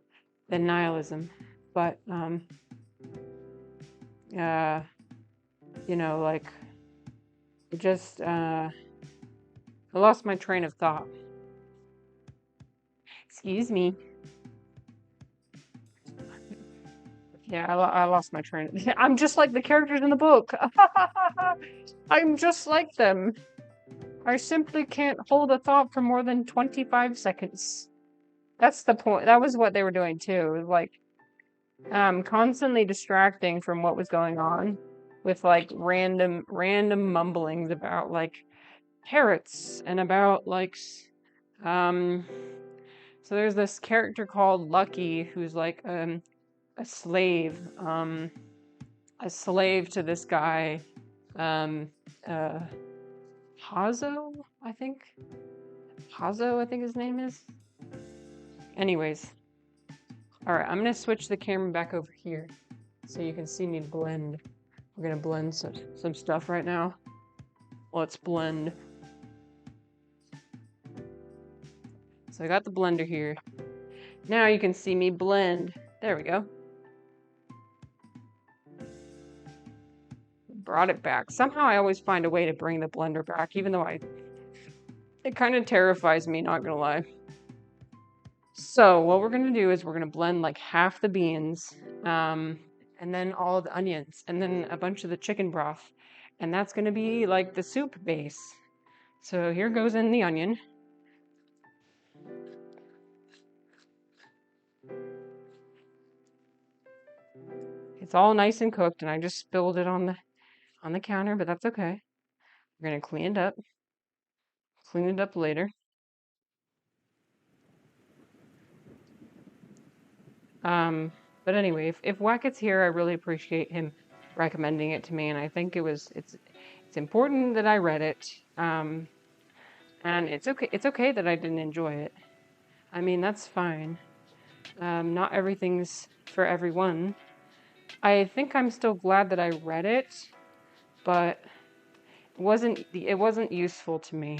than nihilism, but it just I lost my train of thought. Excuse me. Yeah, I lost my train. I'm just like the characters in the book. I'm just like them. I simply can't hold a thought for more than 25 seconds. That's the point. That was what they were doing too. Constantly distracting from what was going on with random mumblings about parrots and about so there's this character called Lucky who's a slave to this guy, Hazo, I think his name is. Anyways, all right, I'm gonna switch the camera back over here so you can see me blend. We're gonna blend some stuff right now. Let's blend. So I got the blender here. Now you can see me blend. There we go. Brought it back. Somehow I always find a way to bring the blender back, even though it kind of terrifies me, not gonna lie. So what we're gonna do is we're gonna blend half the beans, and then all the onions, and then a bunch of the chicken broth, and that's gonna be the soup base. So here goes in the onion. It's all nice and cooked, and I just spilled it on the counter, but that's okay. We're gonna clean it up. Clean it up later. But anyway, if Wackett's here, I really appreciate him recommending it to me, and I think it's important that I read it. And it's okay that I didn't enjoy it. I mean, that's fine. Not everything's for everyone. I think I'm still glad that I read it, but it wasn't useful to me.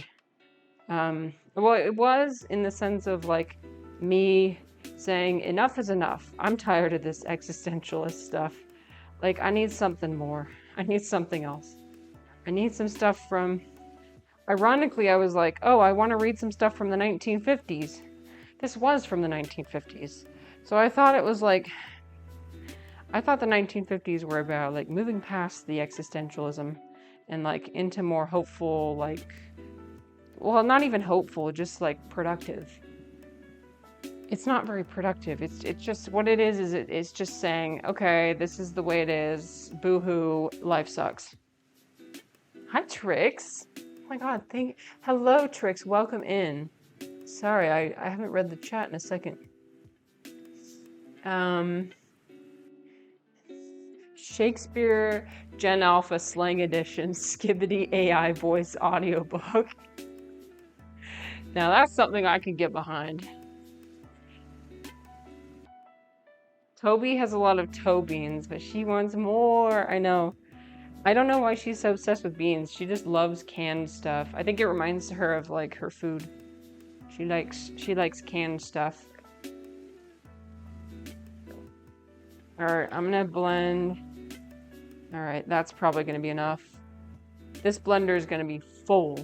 Well, it was in the sense of like me saying enough is enough. I'm tired of this existentialist stuff. Like, I need something more. I need something else. I need some stuff from... Ironically, I was like, oh, I want to read some stuff from the 1950s. This was from the 1950s. So I thought it was like... I thought the 1950s were about like moving past the existentialism and like into more hopeful, like... Well, not even hopeful, just like productive. It's not very productive. It's just what it is it's just saying, okay, this is the way it is. Boo-hoo, life sucks. Hi, Trix. Oh my God, hello, Trix. Welcome in. Sorry, I haven't read the chat in a second. Shakespeare Gen Alpha Slang Edition Skibbity AI Voice Audiobook. Now that's something I could get behind. Toby has a lot of toe beans, but she wants more. I know. I don't know why she's so obsessed with beans. She just loves canned stuff. I think it reminds her of like her food. She likes canned stuff. Alright, I'm gonna blend. Alright, that's probably gonna be enough. This blender is gonna be full.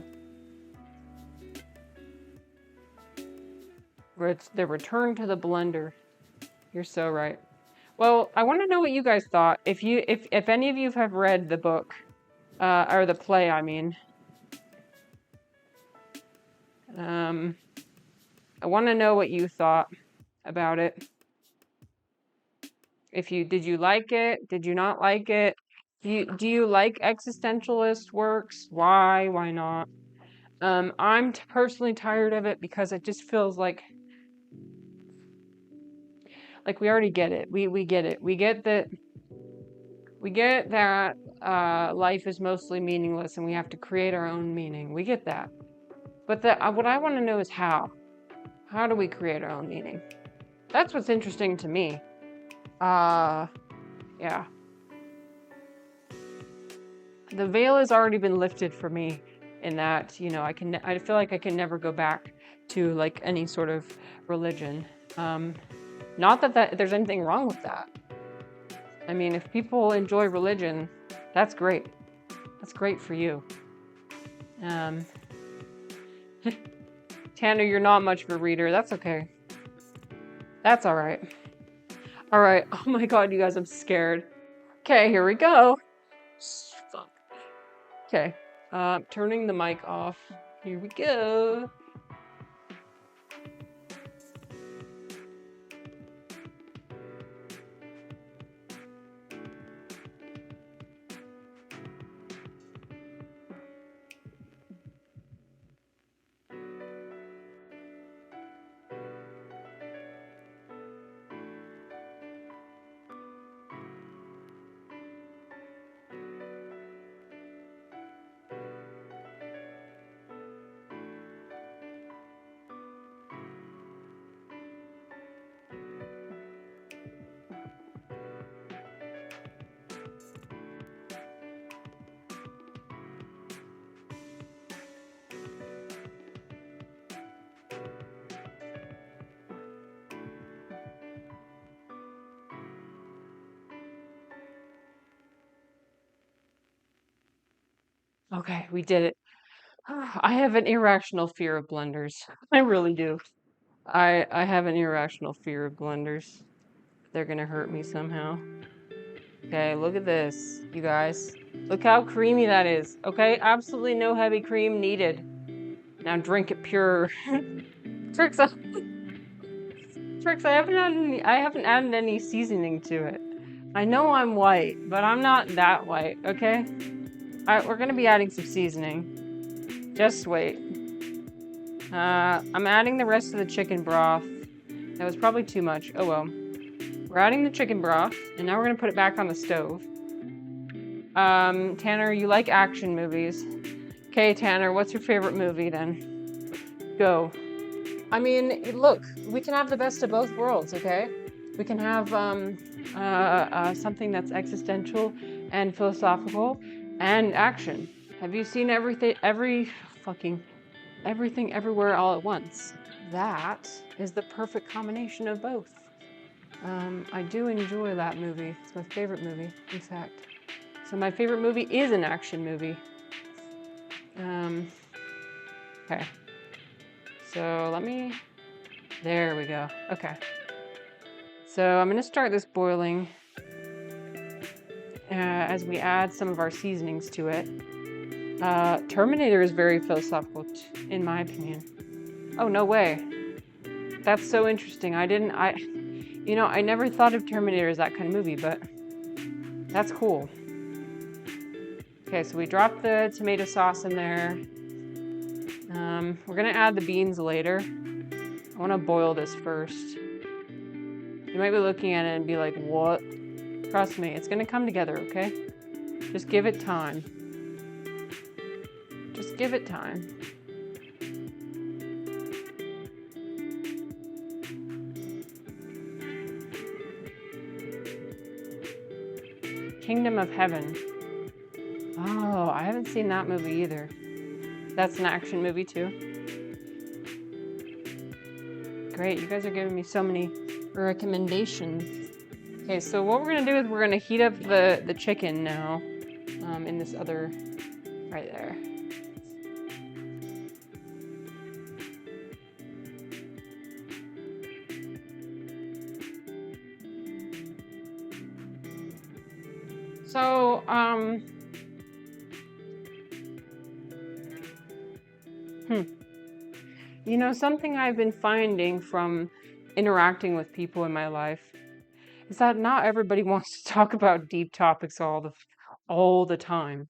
It's the return to the blender. You're so right. Well, I want to know what you guys thought. If any of you have read the book, or the play, I mean. I want to know what you thought about it. Did you like it? Did you not like it? Do you like existentialist works? Why? Why not? I'm personally tired of it because it just feels like we already get it. We get it. We get that life is mostly meaningless and we have to create our own meaning. We get that. But what I want to know is how. How do we create our own meaning? That's what's interesting to me. Yeah. The veil has already been lifted for me in that, you know, I feel like I can never go back to like any sort of religion. Not that there's anything wrong with that. I mean, if people enjoy religion, that's great. That's great for you. Tanner, you're not much of a reader. That's okay. That's all right. All right. Oh my God, you guys, I'm scared. Okay, here we go. Fuck. Okay. Turning the mic off. Here we go. Okay, we did it. I have an irrational fear of blenders. I really do. I have an irrational fear of blenders. They're gonna hurt me somehow. Okay, look at this, you guys. Look how creamy that is. Okay, absolutely no heavy cream needed. Now drink it pure. Tricks, I haven't added any seasoning to it. I know I'm white, but I'm not that white, okay? Alright, we're gonna be adding some seasoning. Just wait. I'm adding the rest of the chicken broth. That was probably too much. Oh well. We're adding the chicken broth, and now we're gonna put it back on the stove. Tanner, you like action movies. Okay, Tanner, what's your favorite movie then? Go. I mean, look, we can have the best of both worlds, okay? We can have something that's existential and philosophical and action. Have you seen everything everywhere all at once? That is the perfect combination of both. I do enjoy that movie. It's my favorite movie, in fact. So my favorite movie is an action movie. Okay. So there we go. Okay. So I'm gonna start this boiling as we add some of our seasonings to it. Terminator is very philosophical, in my opinion. Oh, no way. That's so interesting. I never thought of Terminator as that kind of movie, but that's cool. Okay, so we dropped the tomato sauce in there. We're gonna add the beans later. I wanna boil this first. You might be looking at it and be like, what? Trust me, it's gonna come together, okay? Just give it time. Just give it time. Kingdom of Heaven. Oh, I haven't seen that movie either. That's an action movie too. Great, you guys are giving me so many recommendations. Okay, so what we're gonna do is we're gonna heat up the chicken now, in this other, right there. So, you know, something I've been finding from interacting with people in my life is that not everybody wants to talk about deep topics all the time,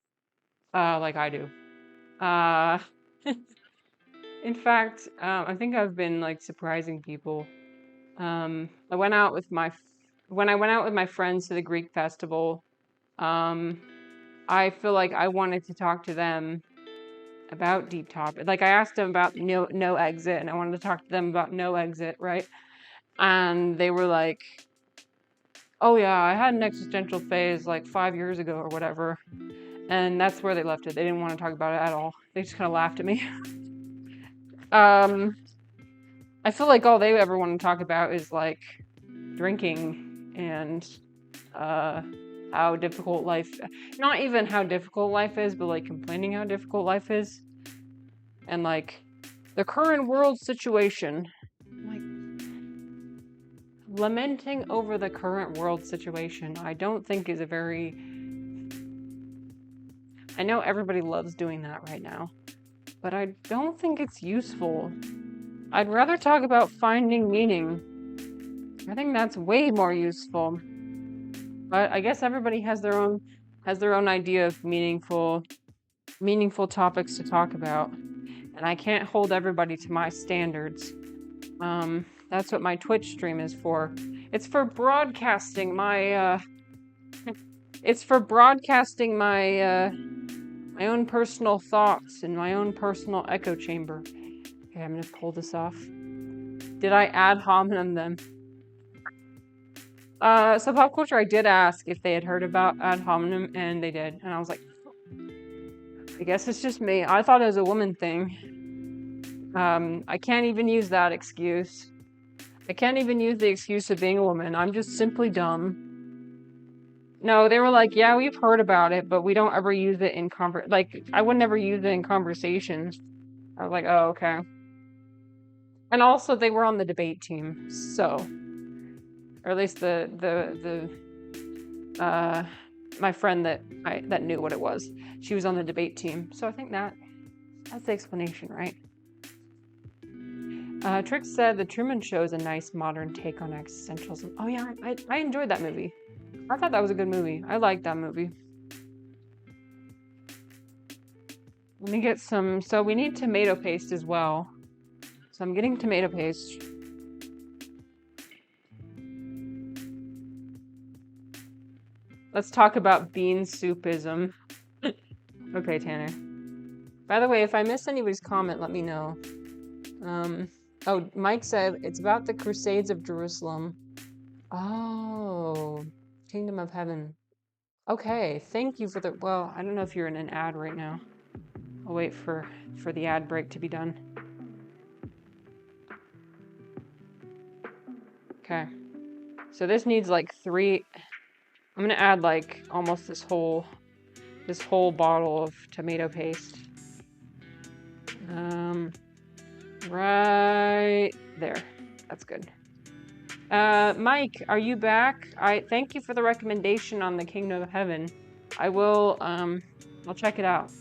like I do. In fact, I think I've been like surprising people. When I went out with my friends to the Greek festival, I feel like I wanted to talk to them about deep topic. Like I asked them about no exit, and I wanted to talk to them about no exit, right? And they were like, "Oh yeah, I had an existential phase like 5 years ago or whatever," and that's where they left it. They didn't want to talk about it at all. They just kind of laughed at me. I feel like all they ever want to talk about is like drinking and how difficult life, not even how difficult life is, but like complaining how difficult life is, and like the current world situation, like lamenting over the current world situation. I don't think is a very, I know everybody loves doing that right now, but I don't think it's useful. I'd rather talk about finding meaning. I think that's way more useful. But I guess everybody has their own idea of meaningful topics to talk about, and I can't hold everybody to my standards. That's what my Twitch stream is for. It's for broadcasting my my own personal thoughts and my own personal echo chamber. Okay, I'm gonna pull this off. Did I ad hominem them? So Pop Culture, I did ask if they had heard about ad hominem, and they did. And I was like, I guess it's just me. I thought it was a woman thing. I can't even use that excuse. I can't even use the excuse of being a woman. I'm just simply dumb. No, they were like, yeah, we've heard about it, but we don't ever use it in I would never use it in conversations. I was like, oh, okay. And also, they were on the debate team, so... Or at least my friend that knew what it was. She was on the debate team. So I think that's the explanation, right? Trix said The Truman Show is a nice modern take on existentialism. Oh yeah, I enjoyed that movie. I thought that was a good movie. I liked that movie. Let me get some, so we need tomato paste as well. So I'm getting tomato paste. Let's talk about bean soupism. Okay, Tanner. By the way, if I missed anybody's comment, let me know. Oh, Mike said it's about the Crusades of Jerusalem. Oh, Kingdom of Heaven. Okay, thank you for the... Well, I don't know if you're in an ad right now. I'll wait for the ad break to be done. Okay. So this needs like 3... I'm gonna add like almost this whole bottle of tomato paste. Right there. That's good. Mike, are you back? I thank you for the recommendation on the Kingdom of Heaven. I will, I'll check it out.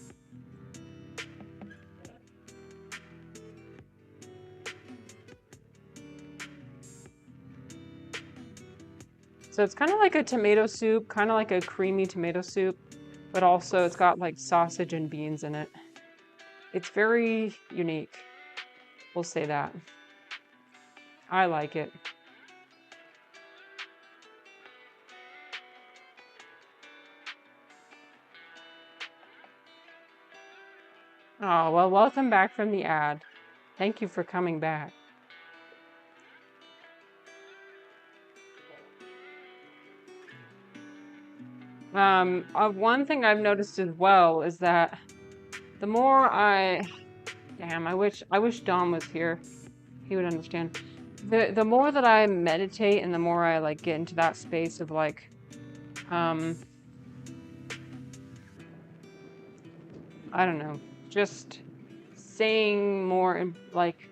So it's kind of like a tomato soup, kind of like a creamy tomato soup, but also it's got like sausage and beans in it. It's very unique. We'll say that. I like it. Oh, well, welcome back from the ad. Thank you for coming back. One thing I've noticed as well is that the more damn, I wish Dom was here. He would understand. The more that I meditate and the more I like get into that space of like, I don't know, just saying more and like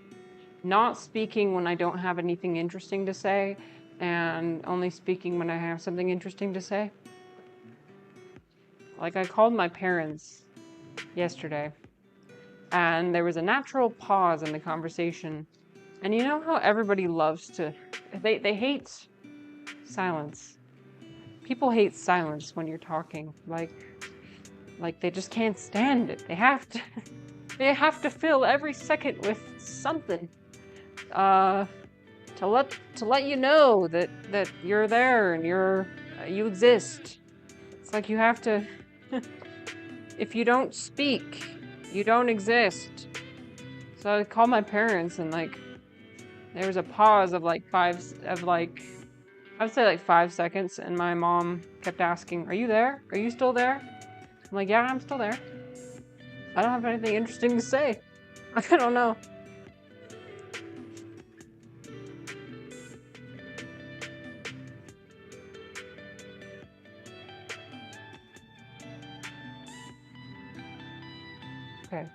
not speaking when I don't have anything interesting to say and only speaking when I have something interesting to say. Like I called my parents yesterday and there was a natural pause in the conversation. And you know how everybody loves to, they hate silence. People hate silence when you're talking. Like they just can't stand it. They have to fill every second with something. To let you know that you're there and you exist. It's like you have to, if you don't speak, you don't exist. So I called my parents and like, there was a pause of like I would say like 5 seconds, and my mom kept asking, "Are you there? Are you still there?" I'm like, "Yeah, I'm still there. I don't have anything interesting to say. I don't know." Okay.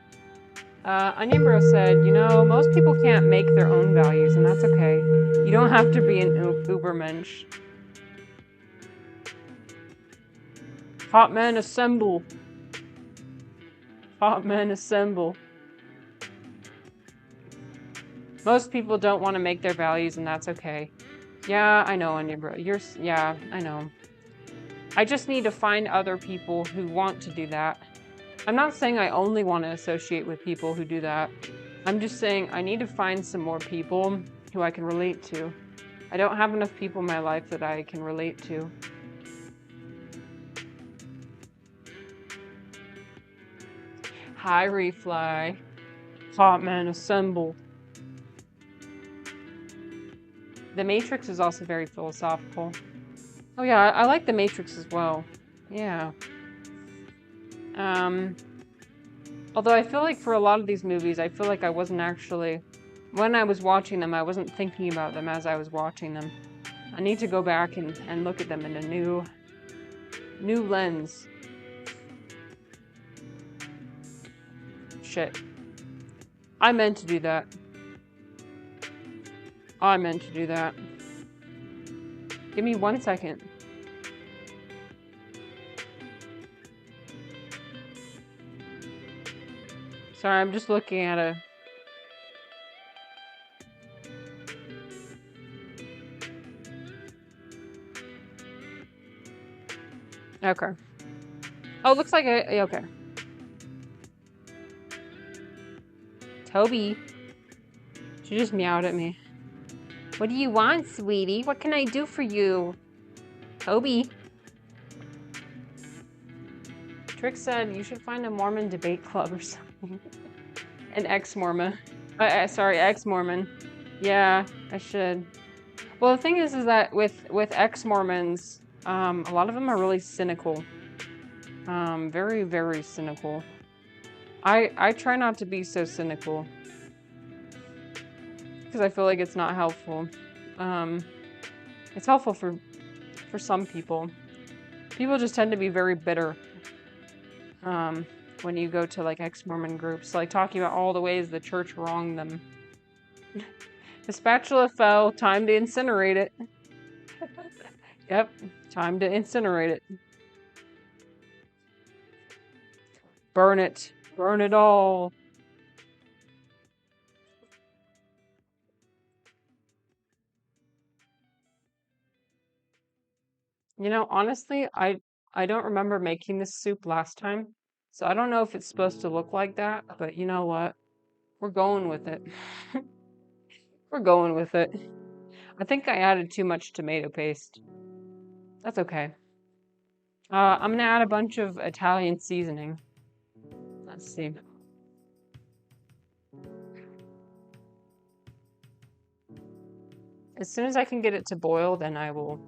Onion Bro said, you know, most people can't make their own values, and that's okay. You don't have to be an Ubermensch. Hot men assemble. Hot men assemble. Most people don't want to make their values, and that's okay. Yeah, I know, Onion Bro. Yeah, I know. I just need to find other people who want to do that. I'm not saying I only want to associate with people who do that. I'm just saying I need to find some more people who I can relate to. I don't have enough people in my life that I can relate to. Hi, Refly. Hot men assemble. The Matrix is also very philosophical. Oh yeah, I like The Matrix as well. Yeah. Although I feel like for a lot of these movies, I feel like I wasn't actually, when I was watching them, I wasn't thinking about them as I was watching them. I need to go back and look at them in a new lens. Shit. I meant to do that. I meant to do that. Give me 1 second. Sorry, I'm just looking at a... Okay. Oh, it looks like a... Okay. Toby. She just meowed at me. What do you want, sweetie? What can I do for you? Toby. Trick said you should find a Mormon debate club or something. An ex-Mormon. Sorry, ex-Mormon. Yeah, I should. Well, the thing is that with ex-Mormons, a lot of them are really cynical. Very, very cynical. I try not to be so cynical because I feel like it's not helpful. It's helpful for some people. People just tend to be very bitter. When you go to like ex-Mormon groups, like talking about all the ways the church wronged them. The spatula fell, time to incinerate it. Yep, time to incinerate it. Burn it. Burn it all. You know, honestly, I don't remember making this soup last time, so I don't know if it's supposed to look like that, but you know what? We're going with it. We're going with it. I think I added too much tomato paste. That's okay. I'm gonna add a bunch of Italian seasoning. Let's see. As soon as I can get it to boil, then I will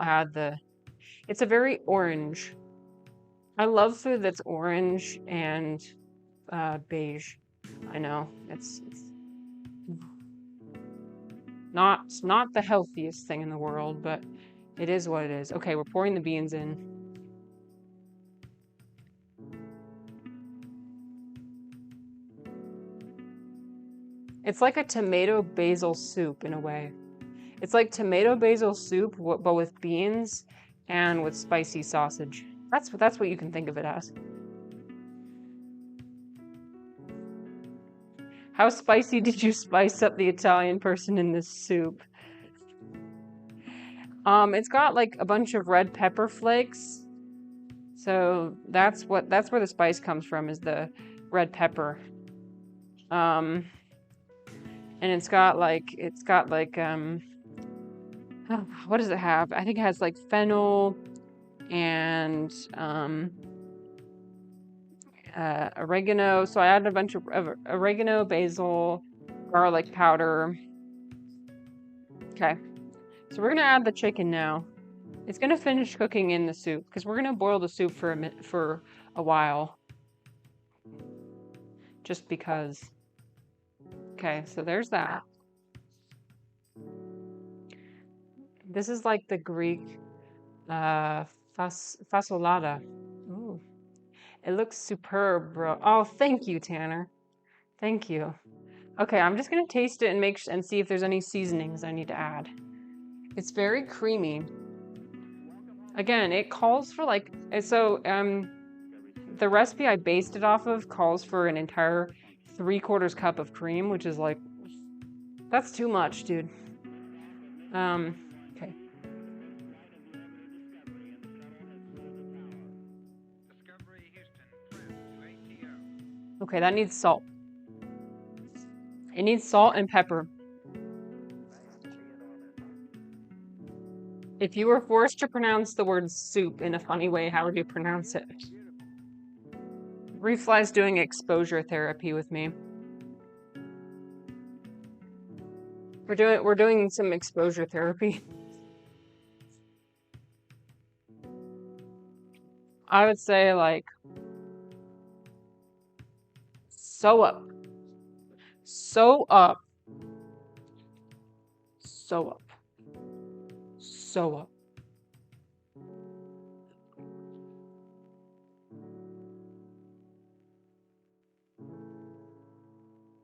add the... It's a very orange. I love food that's orange and beige. I know, it's not the healthiest thing in the world, but it is what it is. Okay, we're pouring the beans in. It's like a tomato basil soup in a way. It's like tomato basil soup, but with beans and with spicy sausage. That's what you can think of it as. How spicy did you spice up the Italian person in this soup? It's got like a bunch of red pepper flakes. So that's where the spice comes from, is the red pepper. And it's got like what does it have? I think it has like fennel and oregano. So I added a bunch of oregano, basil, garlic powder. Okay, so we're gonna add the chicken now. It's gonna finish cooking in the soup because we're gonna boil the soup for a while, just because. Okay, so there's that. This is like the Greek fasolada. Ooh. It looks superb, bro. Oh, thank you, Tanner. Thank you. Okay, I'm just gonna taste it and see if there's any seasonings I need to add. It's very creamy. Again, it calls for like, the recipe I based it off of calls for an entire 3/4 cup of cream, which is like, that's too much, dude. Okay. Okay, that needs salt. It needs salt and pepper. If you were forced to pronounce the word soup in a funny way, how would you pronounce it? Refly's doing exposure therapy with me. We're doing some exposure therapy. I would say like sew up. Sew up. Sew up. Sew up.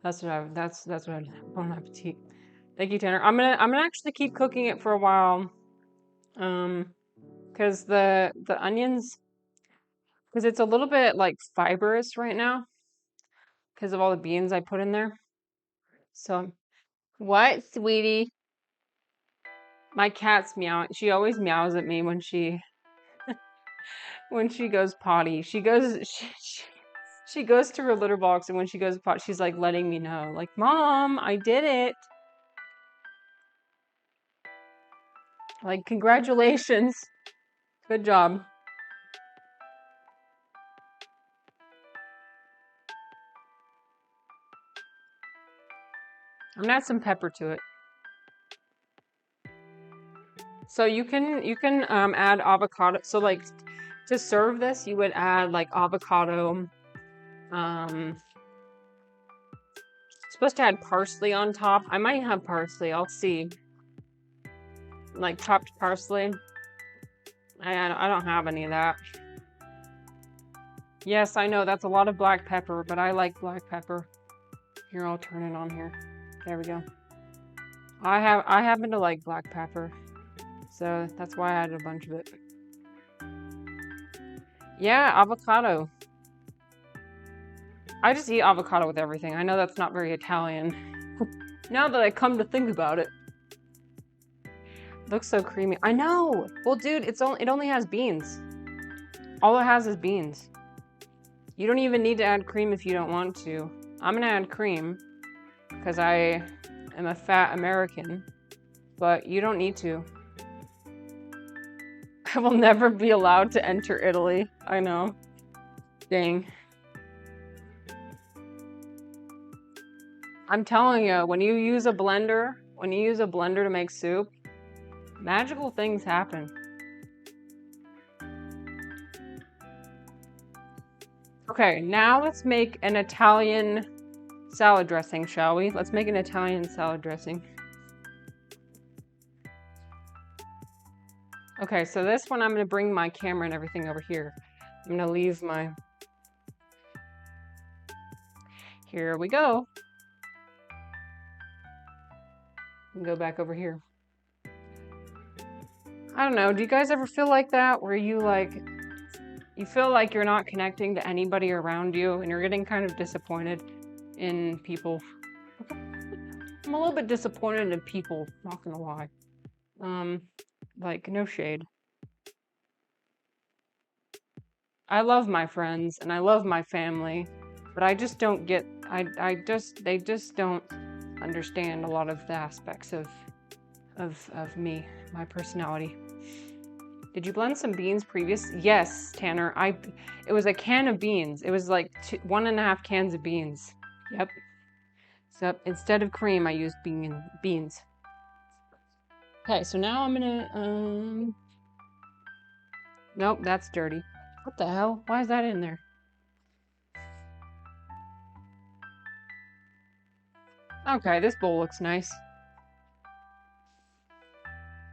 That's what I bon appetit. Thank you, Tanner. I'm gonna actually keep cooking it for a while. Because the onions, because it's a little bit like fibrous right now because of all the beans I put in there. So, what, sweetie? My cat's meowing. She always meows at me when she goes potty. She goes to her litter box, and when she goes potty, she's like letting me know, like, Mom, I did it. Like, congratulations. Good job. I'm gonna add some pepper to it. So you can add avocado. So like to serve this, you would add like avocado. Supposed to add parsley on top. I might have parsley. I'll see. Like chopped parsley. I don't have any of that. Yes, I know that's a lot of black pepper, but I like black pepper. Here, I'll turn it on here. There we go. I happen to like black pepper, so that's why I added a bunch of it. Yeah, avocado. I just eat avocado with everything. I know that's not very Italian. Now that I come to think about it. It looks so creamy. I know! Well, dude, it only has beans. All it has is beans. You don't even need to add cream if you don't want to. I'm gonna add cream because I am a fat American, but you don't need to. I will never be allowed to enter Italy. I know. Dang. I'm telling you, when you use a blender to make soup, magical things happen. Okay, now let's make an Italian salad dressing, shall we? Let's make an Italian salad dressing. Okay, so this one I'm gonna bring my camera and everything over here. I'm gonna leave my... Here we go. Go back over here. I don't know, do you guys ever feel like that? Where you feel like you're not connecting to anybody around you and you're getting kind of disappointed in people. I'm a little bit disappointed in people, not gonna lie. Like, no shade. I love my friends and I love my family, but I just don't get, they just don't understand a lot of the aspects of me, my personality. Did you blend some beans previous? Yes, Tanner. It was a can of beans. It was like 1.5 cans of beans. Yep. So instead of cream, I used beans. Okay, so now I'm gonna nope, that's dirty. What the hell? Why is that in there? Okay, this bowl looks nice.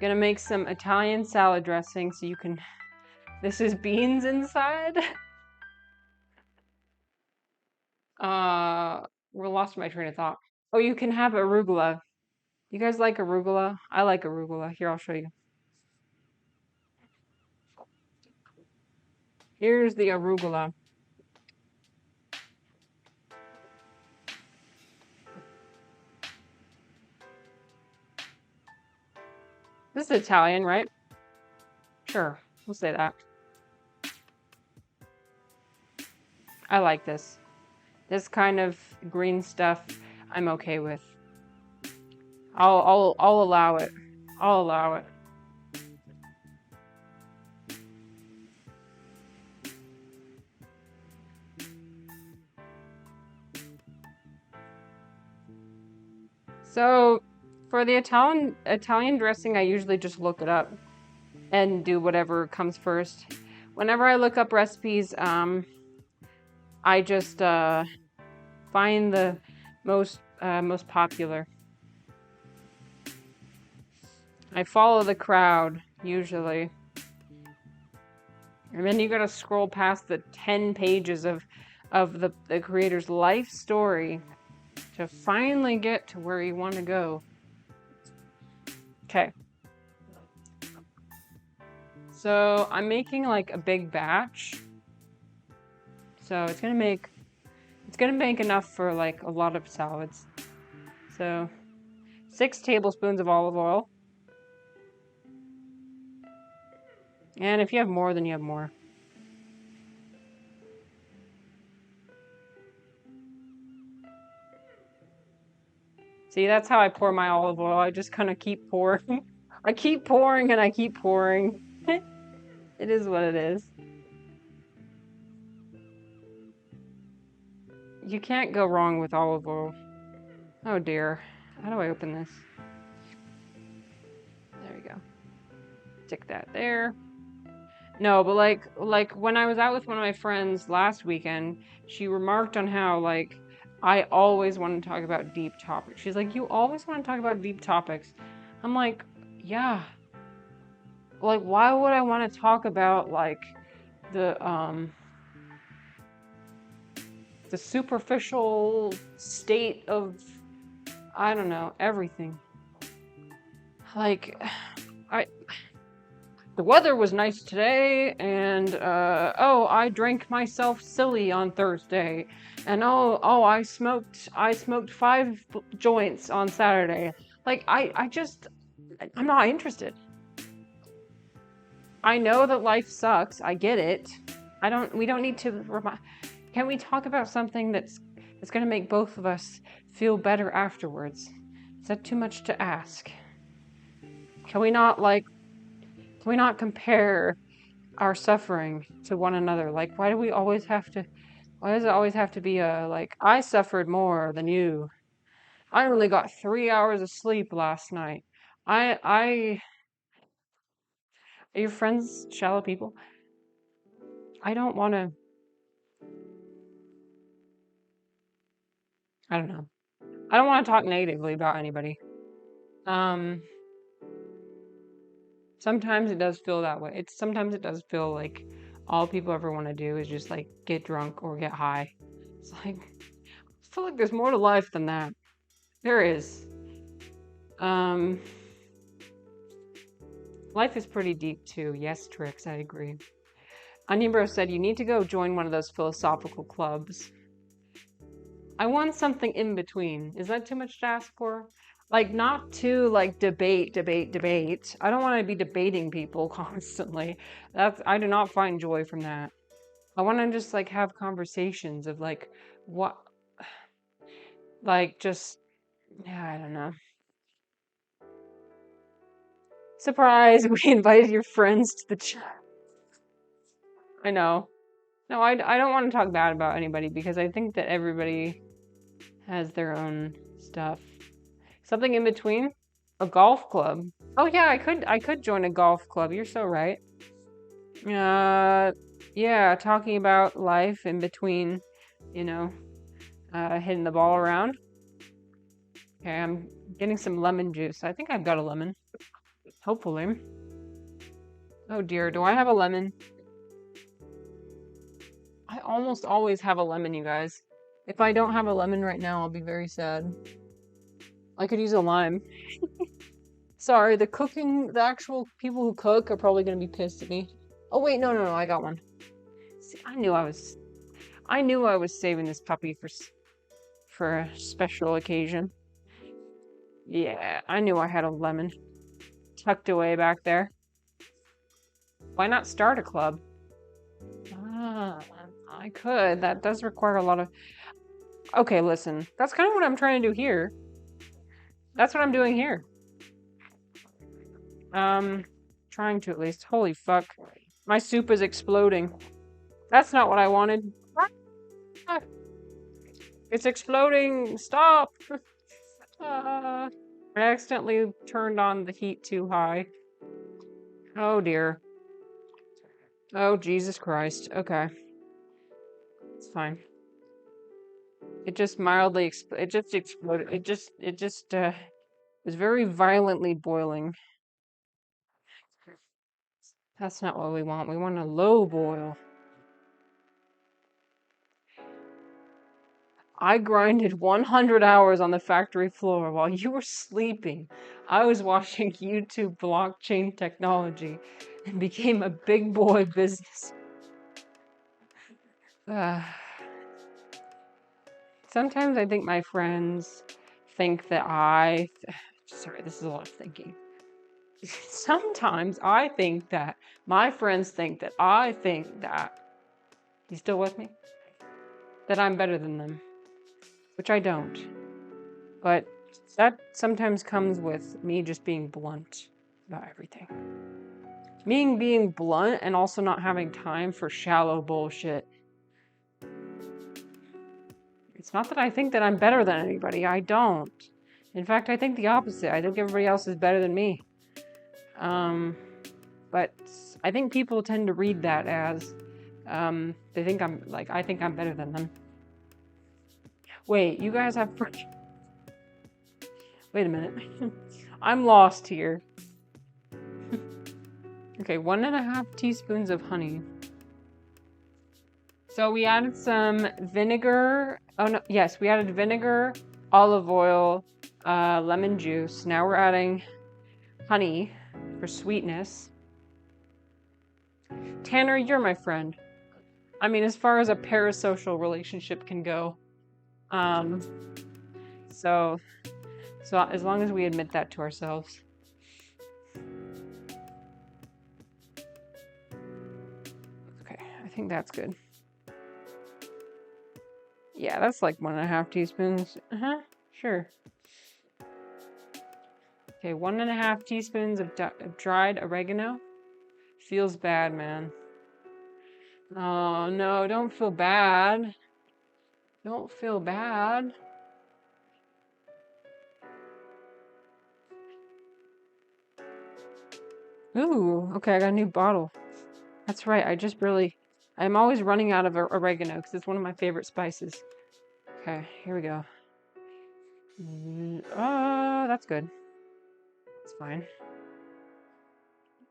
Gonna make some Italian salad dressing so you can... This is beans inside? We lost my train of thought. Oh, you can have arugula. You guys like arugula? I like arugula. Here, I'll show you. Here's the arugula. This is Italian, right? Sure, we'll say that. I like this. This kind of green stuff I'm okay with. I'll allow it. I'll allow it. So for the Italian dressing, I usually just look it up and do whatever comes first. Whenever I look up recipes, I just find the most popular. I follow the crowd usually, and then you gotta scroll past the 10 pages of the creator's life story to finally get to where you want to go. Okay. So I'm making like a big batch. So it's gonna make enough for like a lot of salads. So 6 tablespoons of olive oil. And if you have more, then you have more. See, that's how I pour my olive oil. I just kind of keep pouring. I keep pouring and I keep pouring. It is what it is. You can't go wrong with olive oil. Oh dear. How do I open this? There we go. Stick that there. No, but like when I was out with one of my friends last weekend, she remarked on how like I always want to talk about deep topics. She's like, "You always want to talk about deep topics." I'm like, "Yeah." Like why would I want to talk about like the the superficial state of I don't know, everything. Like I the weather was nice today, and oh, I drank myself silly on Thursday, and oh, I smoked 5 joints on Saturday. Like I'm not interested. I know that life sucks. I get it. We don't need to can we talk about something that's going to make both of us feel better afterwards? Is that too much to ask? Can we not compare our suffering to one another? Like, why does it always have to be like, I suffered more than you. I only got 3 hours of sleep last night. Are your friends shallow people? I don't want to, I don't know. I don't want to talk negatively about anybody. Um, Sometimes it does feel that way. Sometimes it does feel like all people ever want to do is just like get drunk or get high. It's like, I feel like there's more to life than that. There is. Um, Life is pretty deep too. Yes, Trix, I agree. Onion Bro said you need to go join one of those philosophical clubs. I want something in between. Is that too much to ask for? Like not to like debate. I don't want to be debating people constantly. I do not find joy from that. I want to just like have conversations of like what like just yeah, I don't know. Surprise, we invited your friends to the chat. I know. No, I don't want to talk bad about anybody because I think that everybody has their own stuff. Something in between? A golf club. Oh yeah, I could join a golf club. You're so right. Yeah, talking about life in between, you know, hitting the ball around. Okay, I'm getting some lemon juice. I think I've got a lemon. Hopefully. Oh dear, do I have a lemon? I almost always have a lemon, you guys. If I don't have a lemon right now, I'll be very sad. I could use a lime. Sorry, the actual people who cook are probably gonna be pissed at me. Oh wait, no, I got one. See, I knew I was saving this puppy for a special occasion. Yeah, I knew I had a lemon tucked away back there. Why not start a club? Ah, I could. That does require a lot of... Okay, listen. That's kind of what I'm trying to do here. That's what I'm doing here. Trying to at least. Holy fuck. My soup is exploding. That's not what I wanted. It's exploding! Stop! I accidentally turned on the heat too high. Oh dear. Oh Jesus Christ. Okay. It's fine. It just mildly it just exploded. It just was very violently boiling. That's not what we want. We want a low boil. I grinded 100 hours on the factory floor while you were sleeping. I was watching YouTube blockchain technology and became a big boy business. Sometimes I think my friends think that sorry, this is a lot of thinking. Sometimes I think that my friends think that I think that, you still with me? That I'm better than them, which I don't. But that sometimes comes with me just being blunt about everything. being blunt and also not having time for shallow bullshit. It's not that I think that I'm better than anybody. I don't. In fact, I think the opposite. I think everybody else is better than me. But I think people tend to read that as they think I'm like, I think I'm better than them. Wait, you guys have wait a minute. I'm lost here. Okay, 1.5 teaspoons of honey. So we added some vinegar. Oh no, yes, we added vinegar, olive oil, lemon juice. Now we're adding honey for sweetness. Tanner, you're my friend. I mean, as far as a parasocial relationship can go. So as long as we admit that to ourselves. Okay, I think that's good. Yeah, that's like 1.5 teaspoons. Sure. Okay, 1.5 teaspoons of dried oregano. Feels bad, man. Oh no, don't feel bad. Don't feel bad. Ooh, okay, I got a new bottle. That's right, I'm always running out of oregano because it's one of my favorite spices. Okay, here we go. Oh, that's good. It's fine.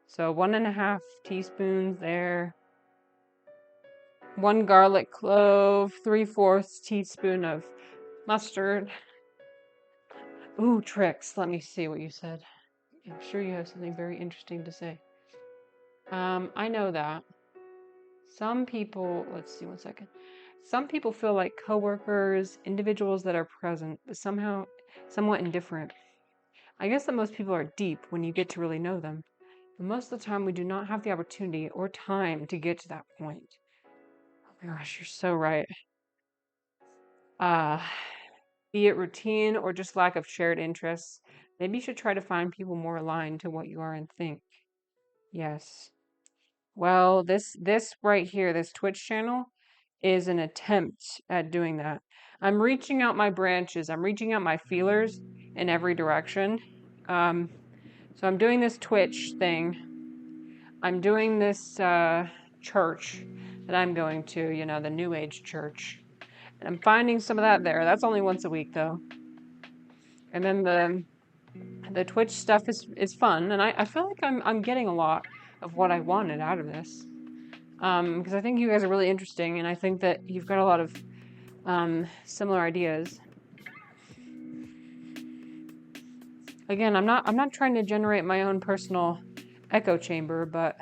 So 1.5 teaspoons there. 1 garlic clove, 3/4 teaspoon of mustard. Ooh, Trix, let me see what you said. I'm sure you have something very interesting to say. I know that. Some people, let's see 1 second. Some people feel like coworkers, individuals that are present, but somehow somewhat indifferent. I guess that most people are deep when you get to really know them. But most of the time we do not have the opportunity or time to get to that point. Oh my gosh, you're so right. Be it routine or just lack of shared interests, maybe you should try to find people more aligned to what you are and think. Yes. Well, this right here, this Twitch channel is an attempt at doing that. I'm reaching out my branches. I'm reaching out my feelers in every direction. So I'm doing this Twitch thing. I'm doing this church that I'm going to, you know, the New Age church. And I'm finding some of that there. That's only once a week though. And then the Twitch stuff is fun, and I feel like I'm getting a lot of what I wanted out of this. Because I think you guys are really interesting, and I think that you've got a lot of similar ideas. Again, I'm not trying to generate my own personal echo chamber, but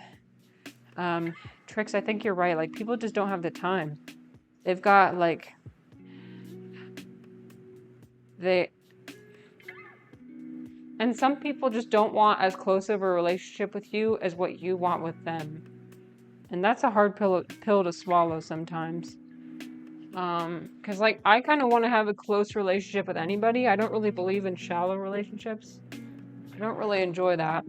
Trix, I think you're right. Like, people just don't have the time. They've got like and some people just don't want as close of a relationship with you as what you want with them. And that's a hard pill to swallow sometimes. Because like I kind of want to have a close relationship with anybody. I don't really believe in shallow relationships. I don't really enjoy that.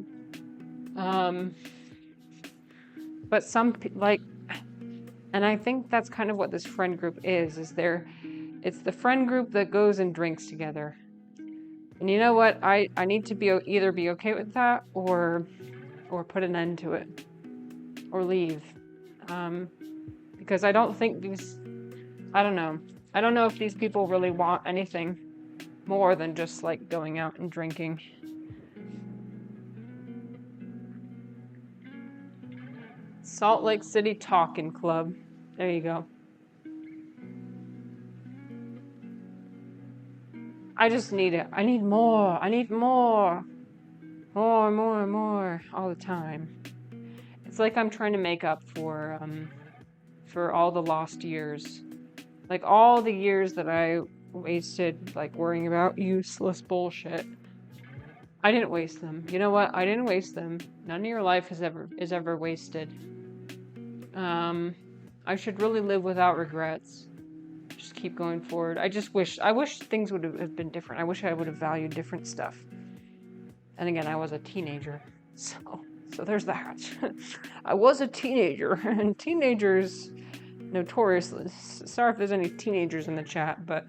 But and I think that's kind of what this friend group is it's the friend group that goes and drinks together. And you know what? I need to either be okay with that or put an end to it or leave. Because I don't think I don't know. I don't know if these people really want anything more than just like going out and drinking. Salt Lake City Talking Club. There you go. I just need it. I need more. I need more. More all the time. It's like I'm trying to make up for all the lost years. Like all the years that I wasted like worrying about useless bullshit. I didn't waste them. You know what? I didn't waste them. None of your life is ever wasted. I should really live without regrets. Just keep going forward. I wish things would have been different. I wish I would have valued different stuff. And again, I was a teenager, so So there's that. I was a teenager, and teenagers notoriously, sorry if there's any teenagers in the chat, but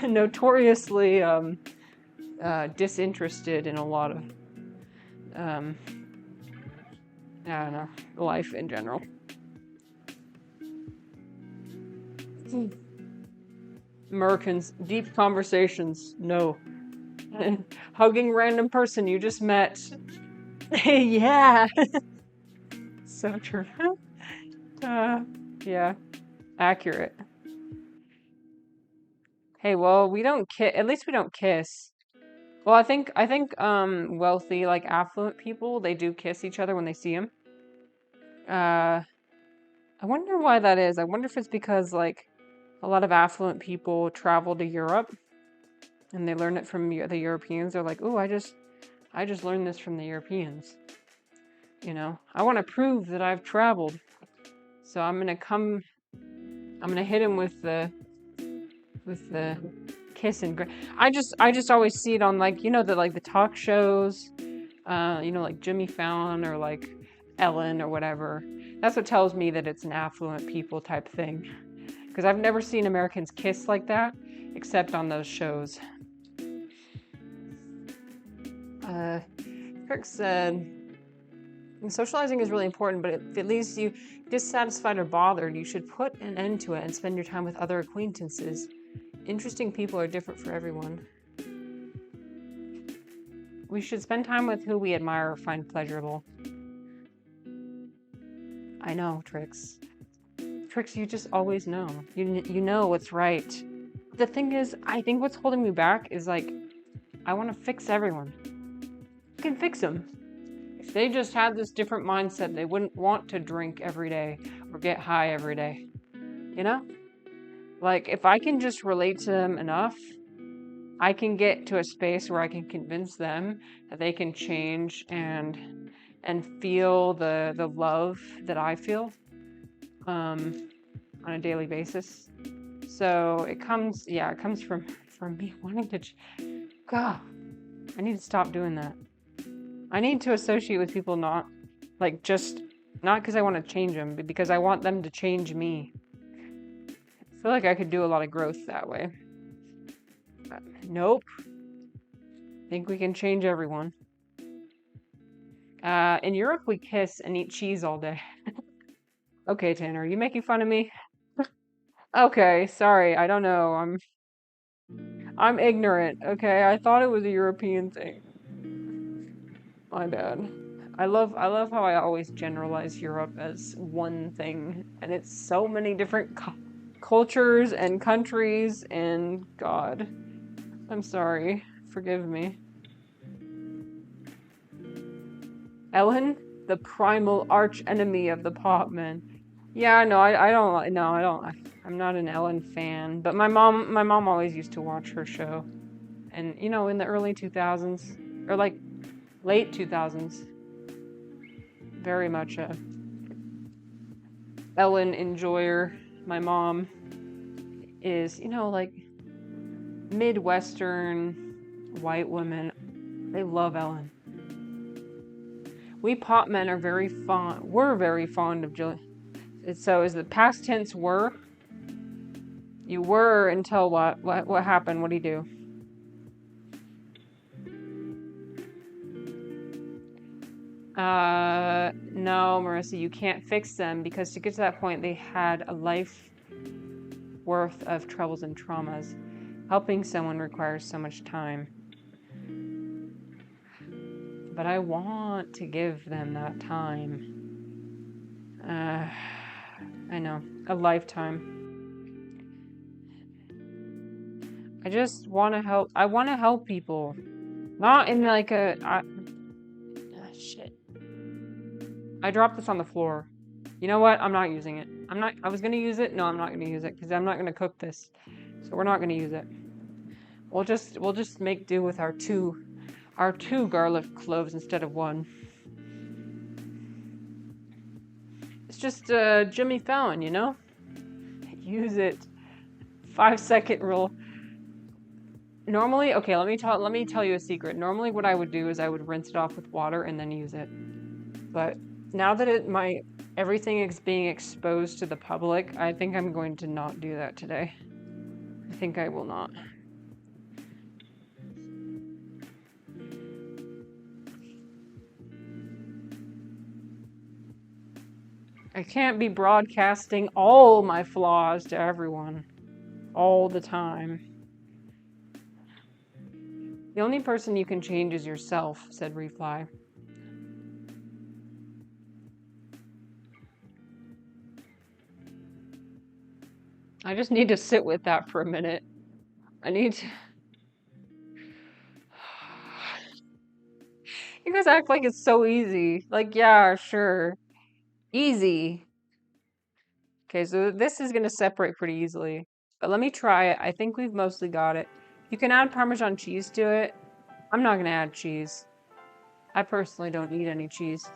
notoriously disinterested in a lot of, I don't know, life in general. Americans, deep conversations, no. Hugging random person you just met. Yeah. So true. Yeah. Accurate. Hey, well, we don't kiss. At least we don't kiss. Well, I think wealthy, like affluent people, they do kiss each other when they see him. I wonder why that is. I wonder if it's because like a lot of affluent people travel to Europe and they learn it from the Europeans. They're like, "Oh, I just learned this from the Europeans." You know, I want to prove that I've traveled. So I'm gonna hit him with the kiss and I just always see it on like, you know, the talk shows, you know, like Jimmy Fallon or like Ellen or whatever. That's what tells me that it's an affluent people type thing. Because I've never seen Americans kiss like that, except on those shows. Kirk said, socializing is really important, but if it leaves you dissatisfied or bothered, you should put an end to it and spend your time with other acquaintances. Interesting people are different for everyone. We should spend time with who we admire or find pleasurable. I know, Trix. Trix, you just always know. You know what's right. The thing is, I think what's holding me back is like, I want to fix everyone. I can fix them. If they just had this different mindset, they wouldn't want to drink every day or get high every day. You know? Like, if I can just relate to them enough, I can get to a space where I can convince them that they can change and feel the love that I feel on a daily basis. So it comes from me wanting to. God, I need to stop doing that. I need to associate with people not because I want to change them, but because I want them to change me. I feel like I could do a lot of growth that way. But nope. I think we can change everyone. In Europe, we kiss and eat cheese all day. Okay, Tanner, are you making fun of me? Okay, sorry, I don't know. I'm ignorant, okay? I thought it was a European thing. My bad. I love how I always generalize Europe as one thing, and it's so many different cultures and countries, and God. I'm sorry. Forgive me. Ellen, the primal arch enemy of the pop man. Yeah, no, I don't. No, I don't. I'm not an Ellen fan, but my mom always used to watch her show, and you know, in the early 2000s or like late 2000s, very much a Ellen enjoyer. My mom is, you know, like Midwestern white women. They love Ellen. We pop men are very fond. We're very fond of Jill. So is the past tense were? You were until what? What happened? What do you do? No, Marissa, you can't fix them because to get to that point, they had a life worth of troubles and traumas. Helping someone requires so much time. But I want to give them that time. I know, a lifetime. I just want to help. I want to help people. Not in like shit. I dropped this on the floor. You know what? I'm not using it. I was going to use it. No, I'm not going to use it because I'm not going to cook this. So we're not going to use it. We'll just make do with our two garlic cloves instead of one. It's just Jimmy Fallon, you know? Use it. 5-second rule. Normally, okay, let me tell you a secret. Normally what I would do is I would rinse it off with water and then use it. But now that everything is being exposed to the public, I think I'm going to not do that today. I think I will not. I can't be broadcasting all my flaws to everyone all the time. The only person you can change is yourself, said Refly. I just need to sit with that for a minute. I need to... You guys act like it's so easy. Like, yeah, sure. Easy. Okay, so this is going to separate pretty easily. But let me try it. I think we've mostly got it. You can add Parmesan cheese to it. I'm not going to add cheese. I personally don't eat any cheese.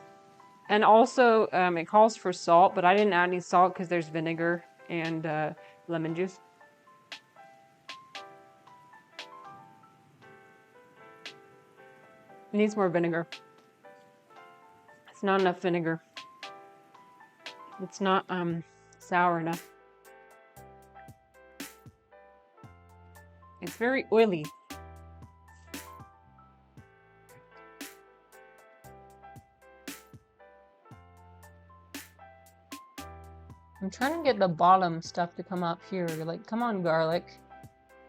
And also, it calls for salt, but I didn't add any salt because there's vinegar and lemon juice. It needs more vinegar. It's not enough vinegar. It's not sour enough. It's very oily. I'm trying to get the bottom stuff to come up here. You're like, come on, garlic.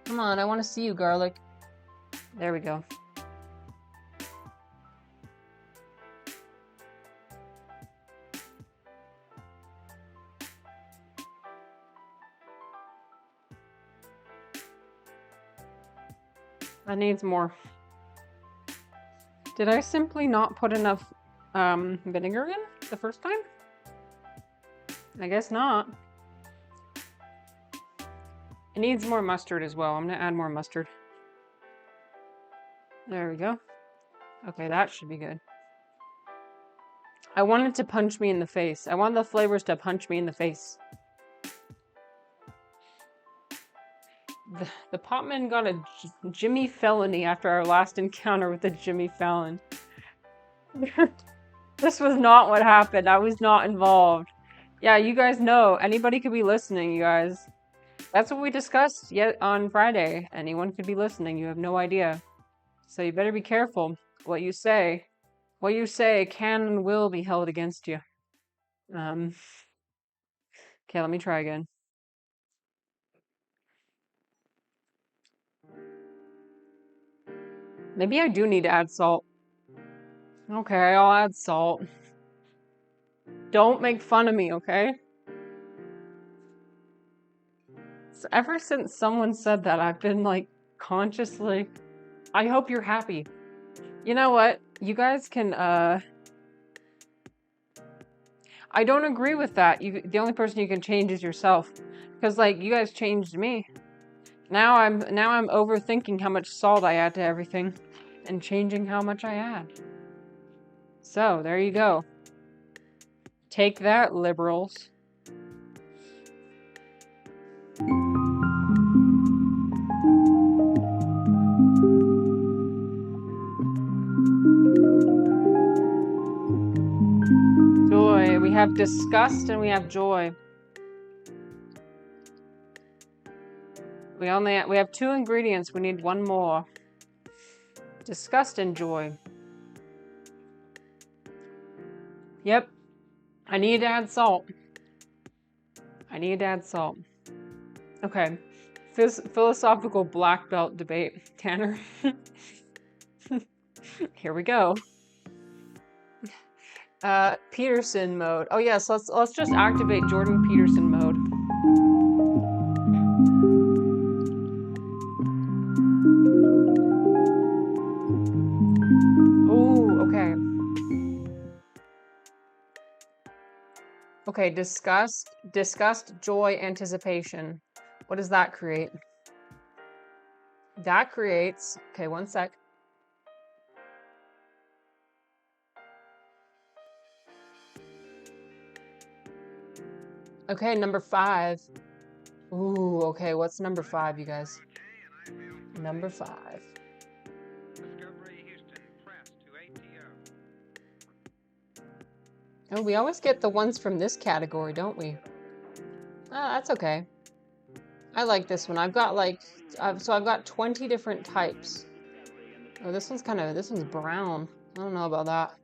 Come on, I want to see you, garlic. There we go. That needs more. Did I simply not put enough vinegar in the first time? I guess not. It needs more mustard as well. I'm gonna add more mustard. There we go. Okay, that should be good. I want it to punch me in the face. I want the flavors to punch me in the face. The Potman got a Jimmy felony after our last encounter with the Jimmy Fallon. This was not what happened. I was not involved. Yeah, you guys know. Anybody could be listening, you guys. That's what we discussed yet on Friday. Anyone could be listening. You have no idea. So you better be careful what you say. What you say can and will be held against you. Okay, let me try again. Maybe I do need to add salt. Okay, I'll add salt. Don't make fun of me, okay? So ever since someone said that, I've been like consciously... I hope you're happy. You know what? You guys can, I don't agree with that. The only person you can change is yourself. Because, like, you guys changed me. Now I'm overthinking how much salt I add to everything. And changing how much I add. So, there you go. Take that, liberals. Joy. We have disgust and we have joy. We have 2 ingredients. We need 1 more. Disgust and joy. Yep. I need to add salt. I need to add salt. Okay. Philosophical black belt debate, Tanner. Here we go. Peterson mode. Oh yes, let's just activate Jordan Peterson mode. Oh, okay. Okay, disgust, joy, anticipation. What does that create? That creates, okay, 1 sec. Okay, number 5. Ooh, okay, what's number 5, you guys? number 5. Discovery Houston, press to ATO. Oh, we always get the ones from this category, don't we? Oh, that's okay. I like this one. I've got like, so I've got 20 different types. Oh, this one's brown. I don't know about that.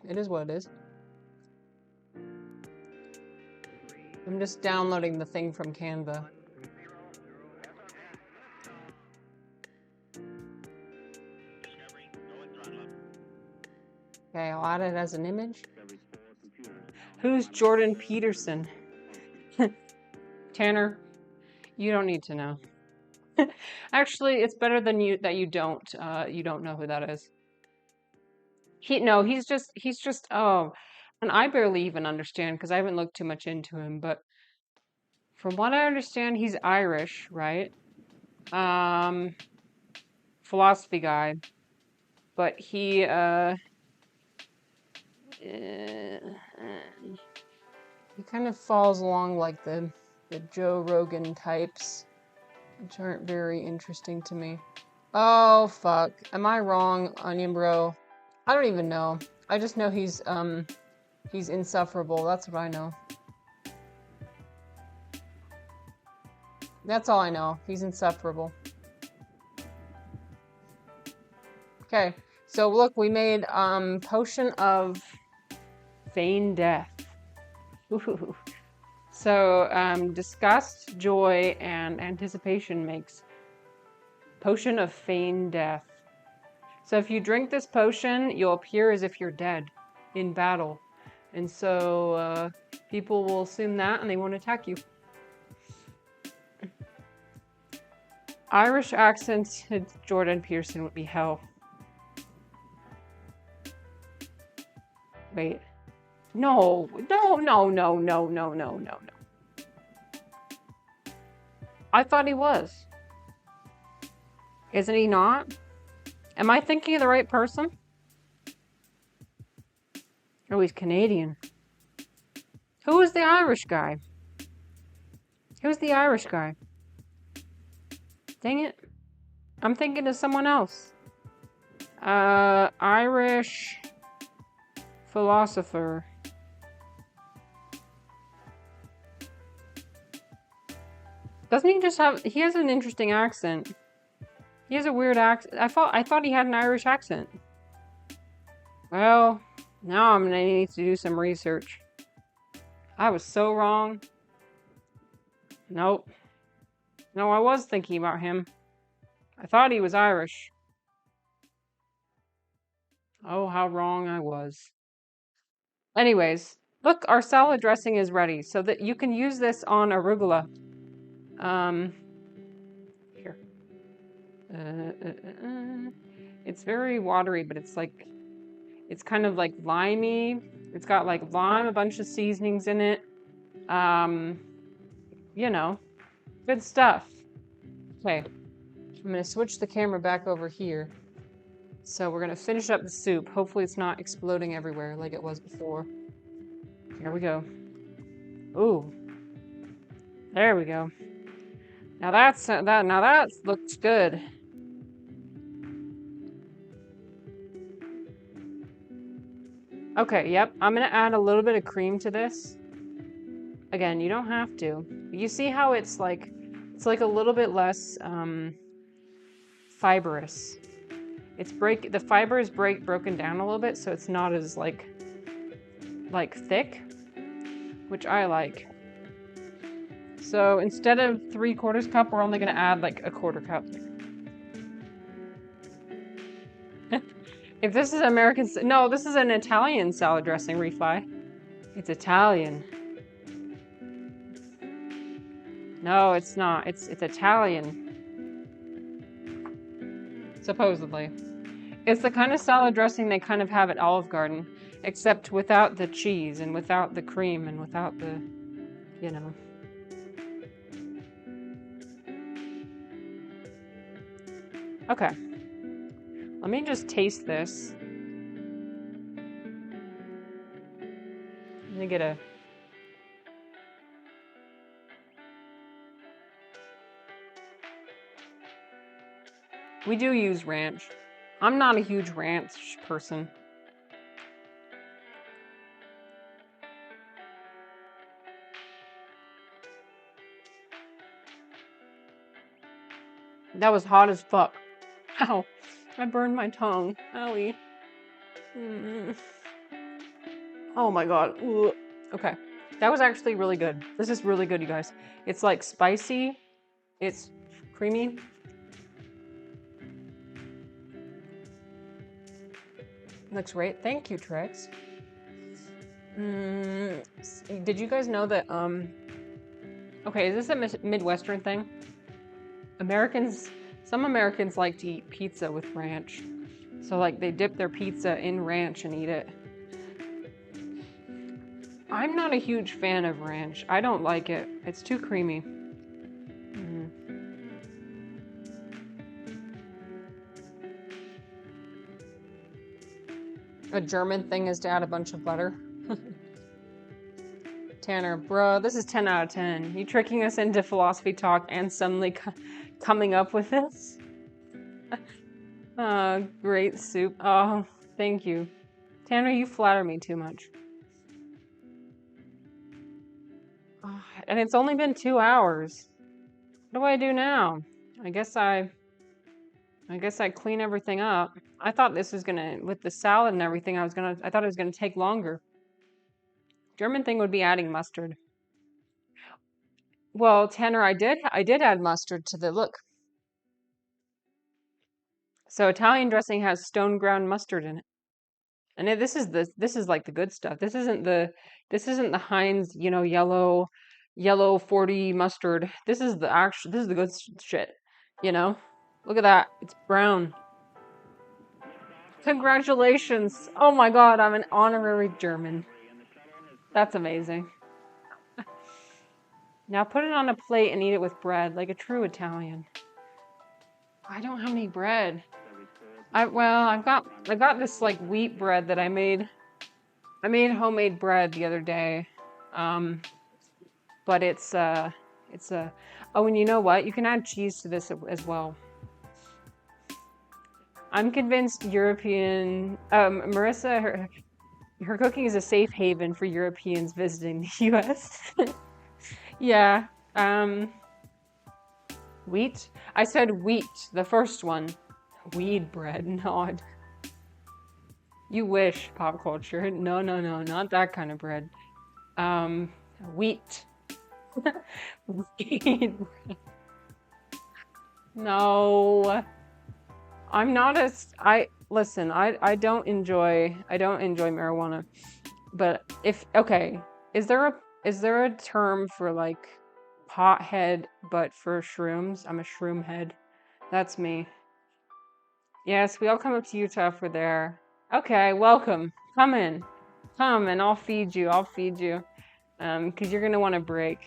It is what it is. I'm just downloading the thing from Canva. Okay, I'll add it as an image. Who's Jordan Peterson? Tanner, you don't need to know. Actually, it's better than that you don't know who that is. He's just and I barely even understand because I haven't looked too much into him, but from what I understand, he's Irish, right? Philosophy guy, but he kind of falls along like the Joe Rogan types, which aren't very interesting to me. Oh fuck, am I wrong, Onion Bro? I don't even know. I just know he's insufferable. That's what I know. That's all I know. He's insufferable. Okay, so look, we made potion of feigned death. Ooh. So disgust, joy, and anticipation makes potion of feigned death. So if you drink this potion, you'll appear as if you're dead in battle. And so people will assume that and they won't attack you. Irish accent to Jordan Peterson would be hell. Wait. No. I thought he was. Isn't he not? Am I thinking of the right person? Oh, he's Canadian. Who is the Irish guy? Who's the Irish guy? Dang it. I'm thinking of someone else. Irish philosopher. Doesn't he just have... He has an interesting accent. He has a weird accent. I thought he had an Irish accent. Well, now I'm gonna need to do some research. I was so wrong. Nope. No, I was thinking about him. I thought he was Irish. Oh, how wrong I was. Anyways, look, our salad dressing is ready so that you can use this on arugula. Here. It's very watery, but it's like, it's kind of like limey. It's got like lime, a bunch of seasonings in it. You know, good stuff. Okay, I'm gonna switch the camera back over here. So we're gonna finish up the soup. Hopefully it's not exploding everywhere like it was before. Here we go. Ooh, there we go. Now that looks good. Okay, yep. I'm gonna add a little bit of cream to this. Again, you don't have to. You see how it's like a little bit less fibrous. The fiber is broken down a little bit, so it's not as like thick, which I like. So instead of 3/4 cup, we're only gonna add like a 1/4 cup. If this is American, no, this is an Italian salad dressing, Refly. It's Italian. No, it's not. It's Italian. Supposedly. It's the kind of salad dressing they kind of have at Olive Garden, except without the cheese and without the cream and without the, you know. Okay. Let me just taste this. Let me get a... We do use ranch. I'm not a huge ranch person. That was hot as fuck. Ow. I burned my tongue. Owie. Oh my god. Ugh. Okay. That was actually really good. This is really good, you guys. It's like spicy. It's creamy. Looks great. Thank you, Trix. Did you guys know that, okay, is this a Midwestern thing? Some Americans like to eat pizza with ranch. So, like, they dip their pizza in ranch and eat it. I'm not a huge fan of ranch. I don't like it. It's too creamy. A German thing is to add a bunch of butter. Tanner, bro, this is 10 out of 10. You tricking us into philosophy talk and suddenly coming up with this? Great soup. Oh, thank you. Tanner, you flatter me too much. And it's only been 2 hours. What do I do now? I guess I clean everything up. I thought this was gonna, with the salad and everything, I thought it was gonna take longer. German thing would be adding mustard. Well, Tanner, I did add mustard to the look. So Italian dressing has stone ground mustard in it. And this is like the good stuff. This isn't the Heinz, yellow 40 mustard. This is the good shit, you know? Look at that. It's brown. Congratulations. Oh my god, I'm an honorary German. That's amazing. Now put it on a plate and eat it with bread, like a true Italian. I don't have any bread. I've got this like wheat bread that I made. I made homemade bread the other day. But it's oh, and you know what? You can add cheese to this as well. I'm convinced European, Marissa, her cooking is a safe haven for Europeans visiting the US. Yeah. Wheat? I said wheat, the first one. Weed bread, no. You wish, pop culture. No, not that kind of bread. Wheat. Weed bread. No. I'm not listen, I don't enjoy marijuana. But is there a term for like pothead but for shrooms? I'm a shroom head. That's me. Yes, we all come up to Utah for there. Okay, welcome. Come in. Come and I'll feed you. Because you're gonna want a break.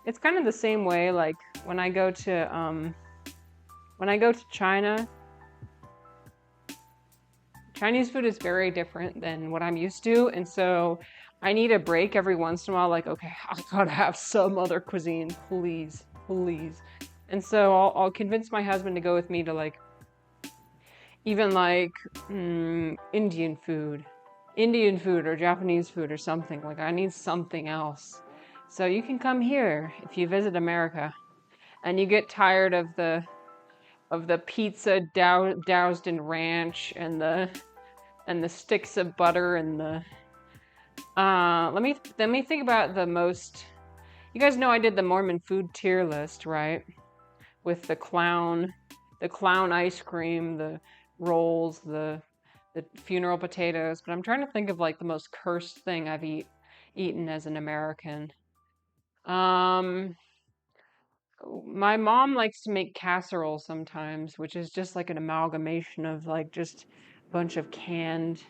It's kind of the same way, like when I go to China. Chinese food is very different than what I'm used to, and so I need a break every once in a while, like, okay, I gotta have some other cuisine, please. And so I'll convince my husband to go with me to like, even like Indian food or Japanese food or something. Like I need something else. So you can come here if you visit America and you get tired of the pizza doused in ranch and the sticks of butter and the let me think about the most. You guys know I did the Mormon food tier list, right? With the clown ice cream, the rolls, the funeral potatoes, but I'm trying to think of like the most cursed thing I've eaten as an American. My mom likes to make casserole sometimes, which is just like an amalgamation of like just a bunch of canned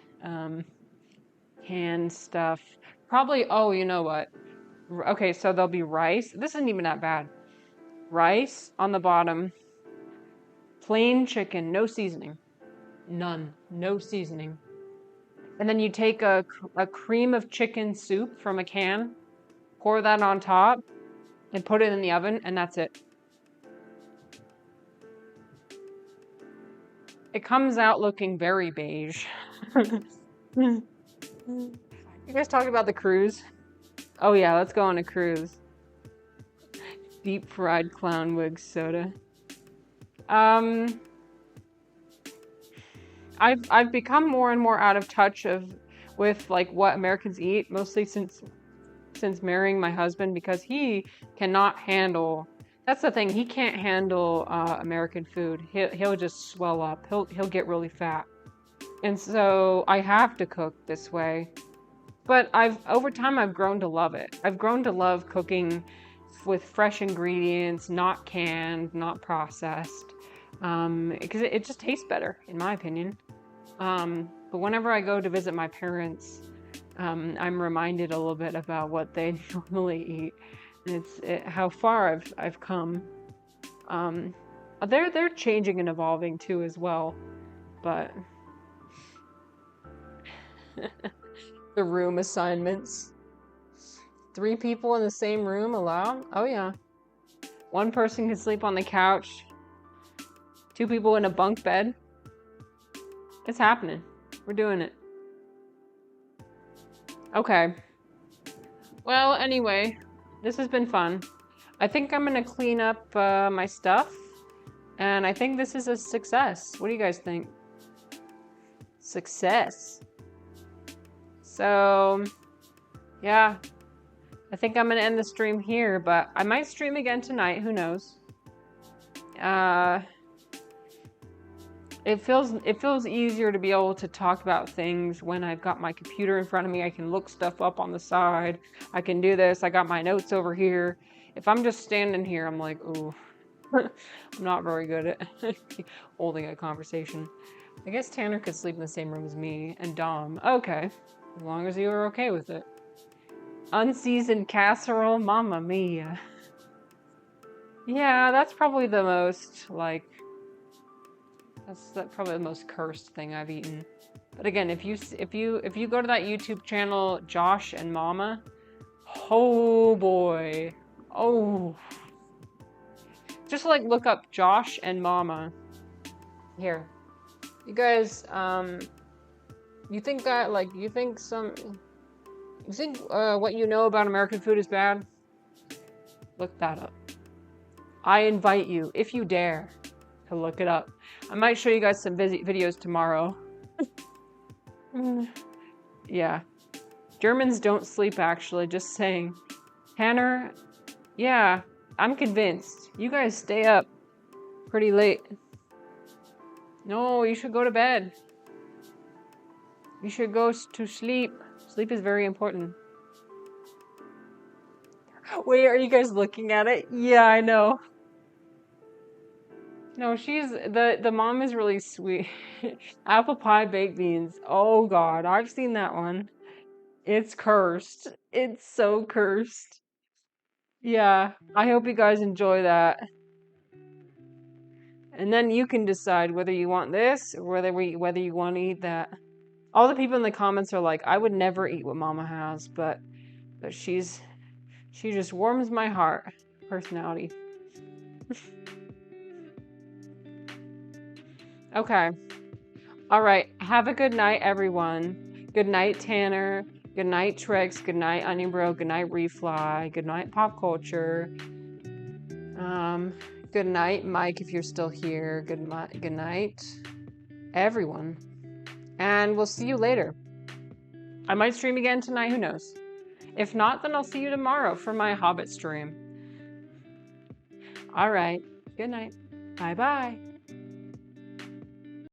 stuff. Probably, oh, you know what? Okay, so there'll be rice. This isn't even that bad. Rice on the bottom, plain chicken, no seasoning. None, no seasoning. And then you take a cream of chicken soup from a can, pour that on top, and put it in the oven, and that's it. It comes out looking very beige. You guys talking about the cruise? Oh yeah, let's go on a cruise. Deep fried clown wig soda. I've become more and more out of touch with like what Americans eat, mostly since marrying my husband, because he cannot handle. That's the thing. He can't handle American food. He'll just swell up. He'll get really fat, and so I have to cook this way. But over time I've grown to love it. I've grown to love cooking with fresh ingredients, not canned, not processed, because it just tastes better, in my opinion. But whenever I go to visit my parents, I'm reminded a little bit about what they normally eat, and how far I've come. They're changing and evolving too as well, but the room assignments. 3 people in the same room allowed? Oh yeah. 1 person can sleep on the couch. 2 people in a bunk bed. It's happening. We're doing it. Okay. Well, anyway, this has been fun. I think I'm gonna clean up my stuff, and I think this is a success. What do you guys think? Success. So, yeah. I think I'm gonna end the stream here, but I might stream again tonight. Who knows? It feels easier to be able to talk about things when I've got my computer in front of me. I can look stuff up on the side. I can do this. I got my notes over here. If I'm just standing here, I'm like, ooh, I'm not very good at holding a conversation. I guess Tanner could sleep in the same room as me and Dom. Okay, as long as you are okay with it. Unseasoned casserole, mamma mia. Yeah, that's probably the most, like, that's probably the most cursed thing I've eaten. But again, if you go to that YouTube channel, Josh and Mama, oh boy, oh, just like look up Josh and Mama. Here, you guys, you think that, like, you think what you know about American food is bad? Look that up. I invite you, if you dare, to look it up. I might show you guys some videos tomorrow. Yeah. Germans don't sleep, actually, just saying. Tanner, yeah, I'm convinced. You guys stay up pretty late. No, you should go to bed. You should go to sleep. Sleep is very important. Wait, are you guys looking at it? Yeah, I know. No, the mom is really sweet. Apple pie baked beans. Oh god, I've seen that one. It's cursed. It's so cursed. Yeah, I hope you guys enjoy that. And then you can decide whether you want this or whether you want to eat that. All the people in the comments are like, I would never eat what Mama has, but she just warms my heart. Personality. Okay. All right. Have a good night, everyone. Good night, Tanner. Good night, Trix. Good night, Onion Bro. Good night, Refly. Good night, Pop Culture. Good night, Mike, if you're still here. Good night, everyone. And we'll see you later. I might stream again tonight. Who knows? If not, then I'll see you tomorrow for my Hobbit stream. All right. Good night. Bye-bye.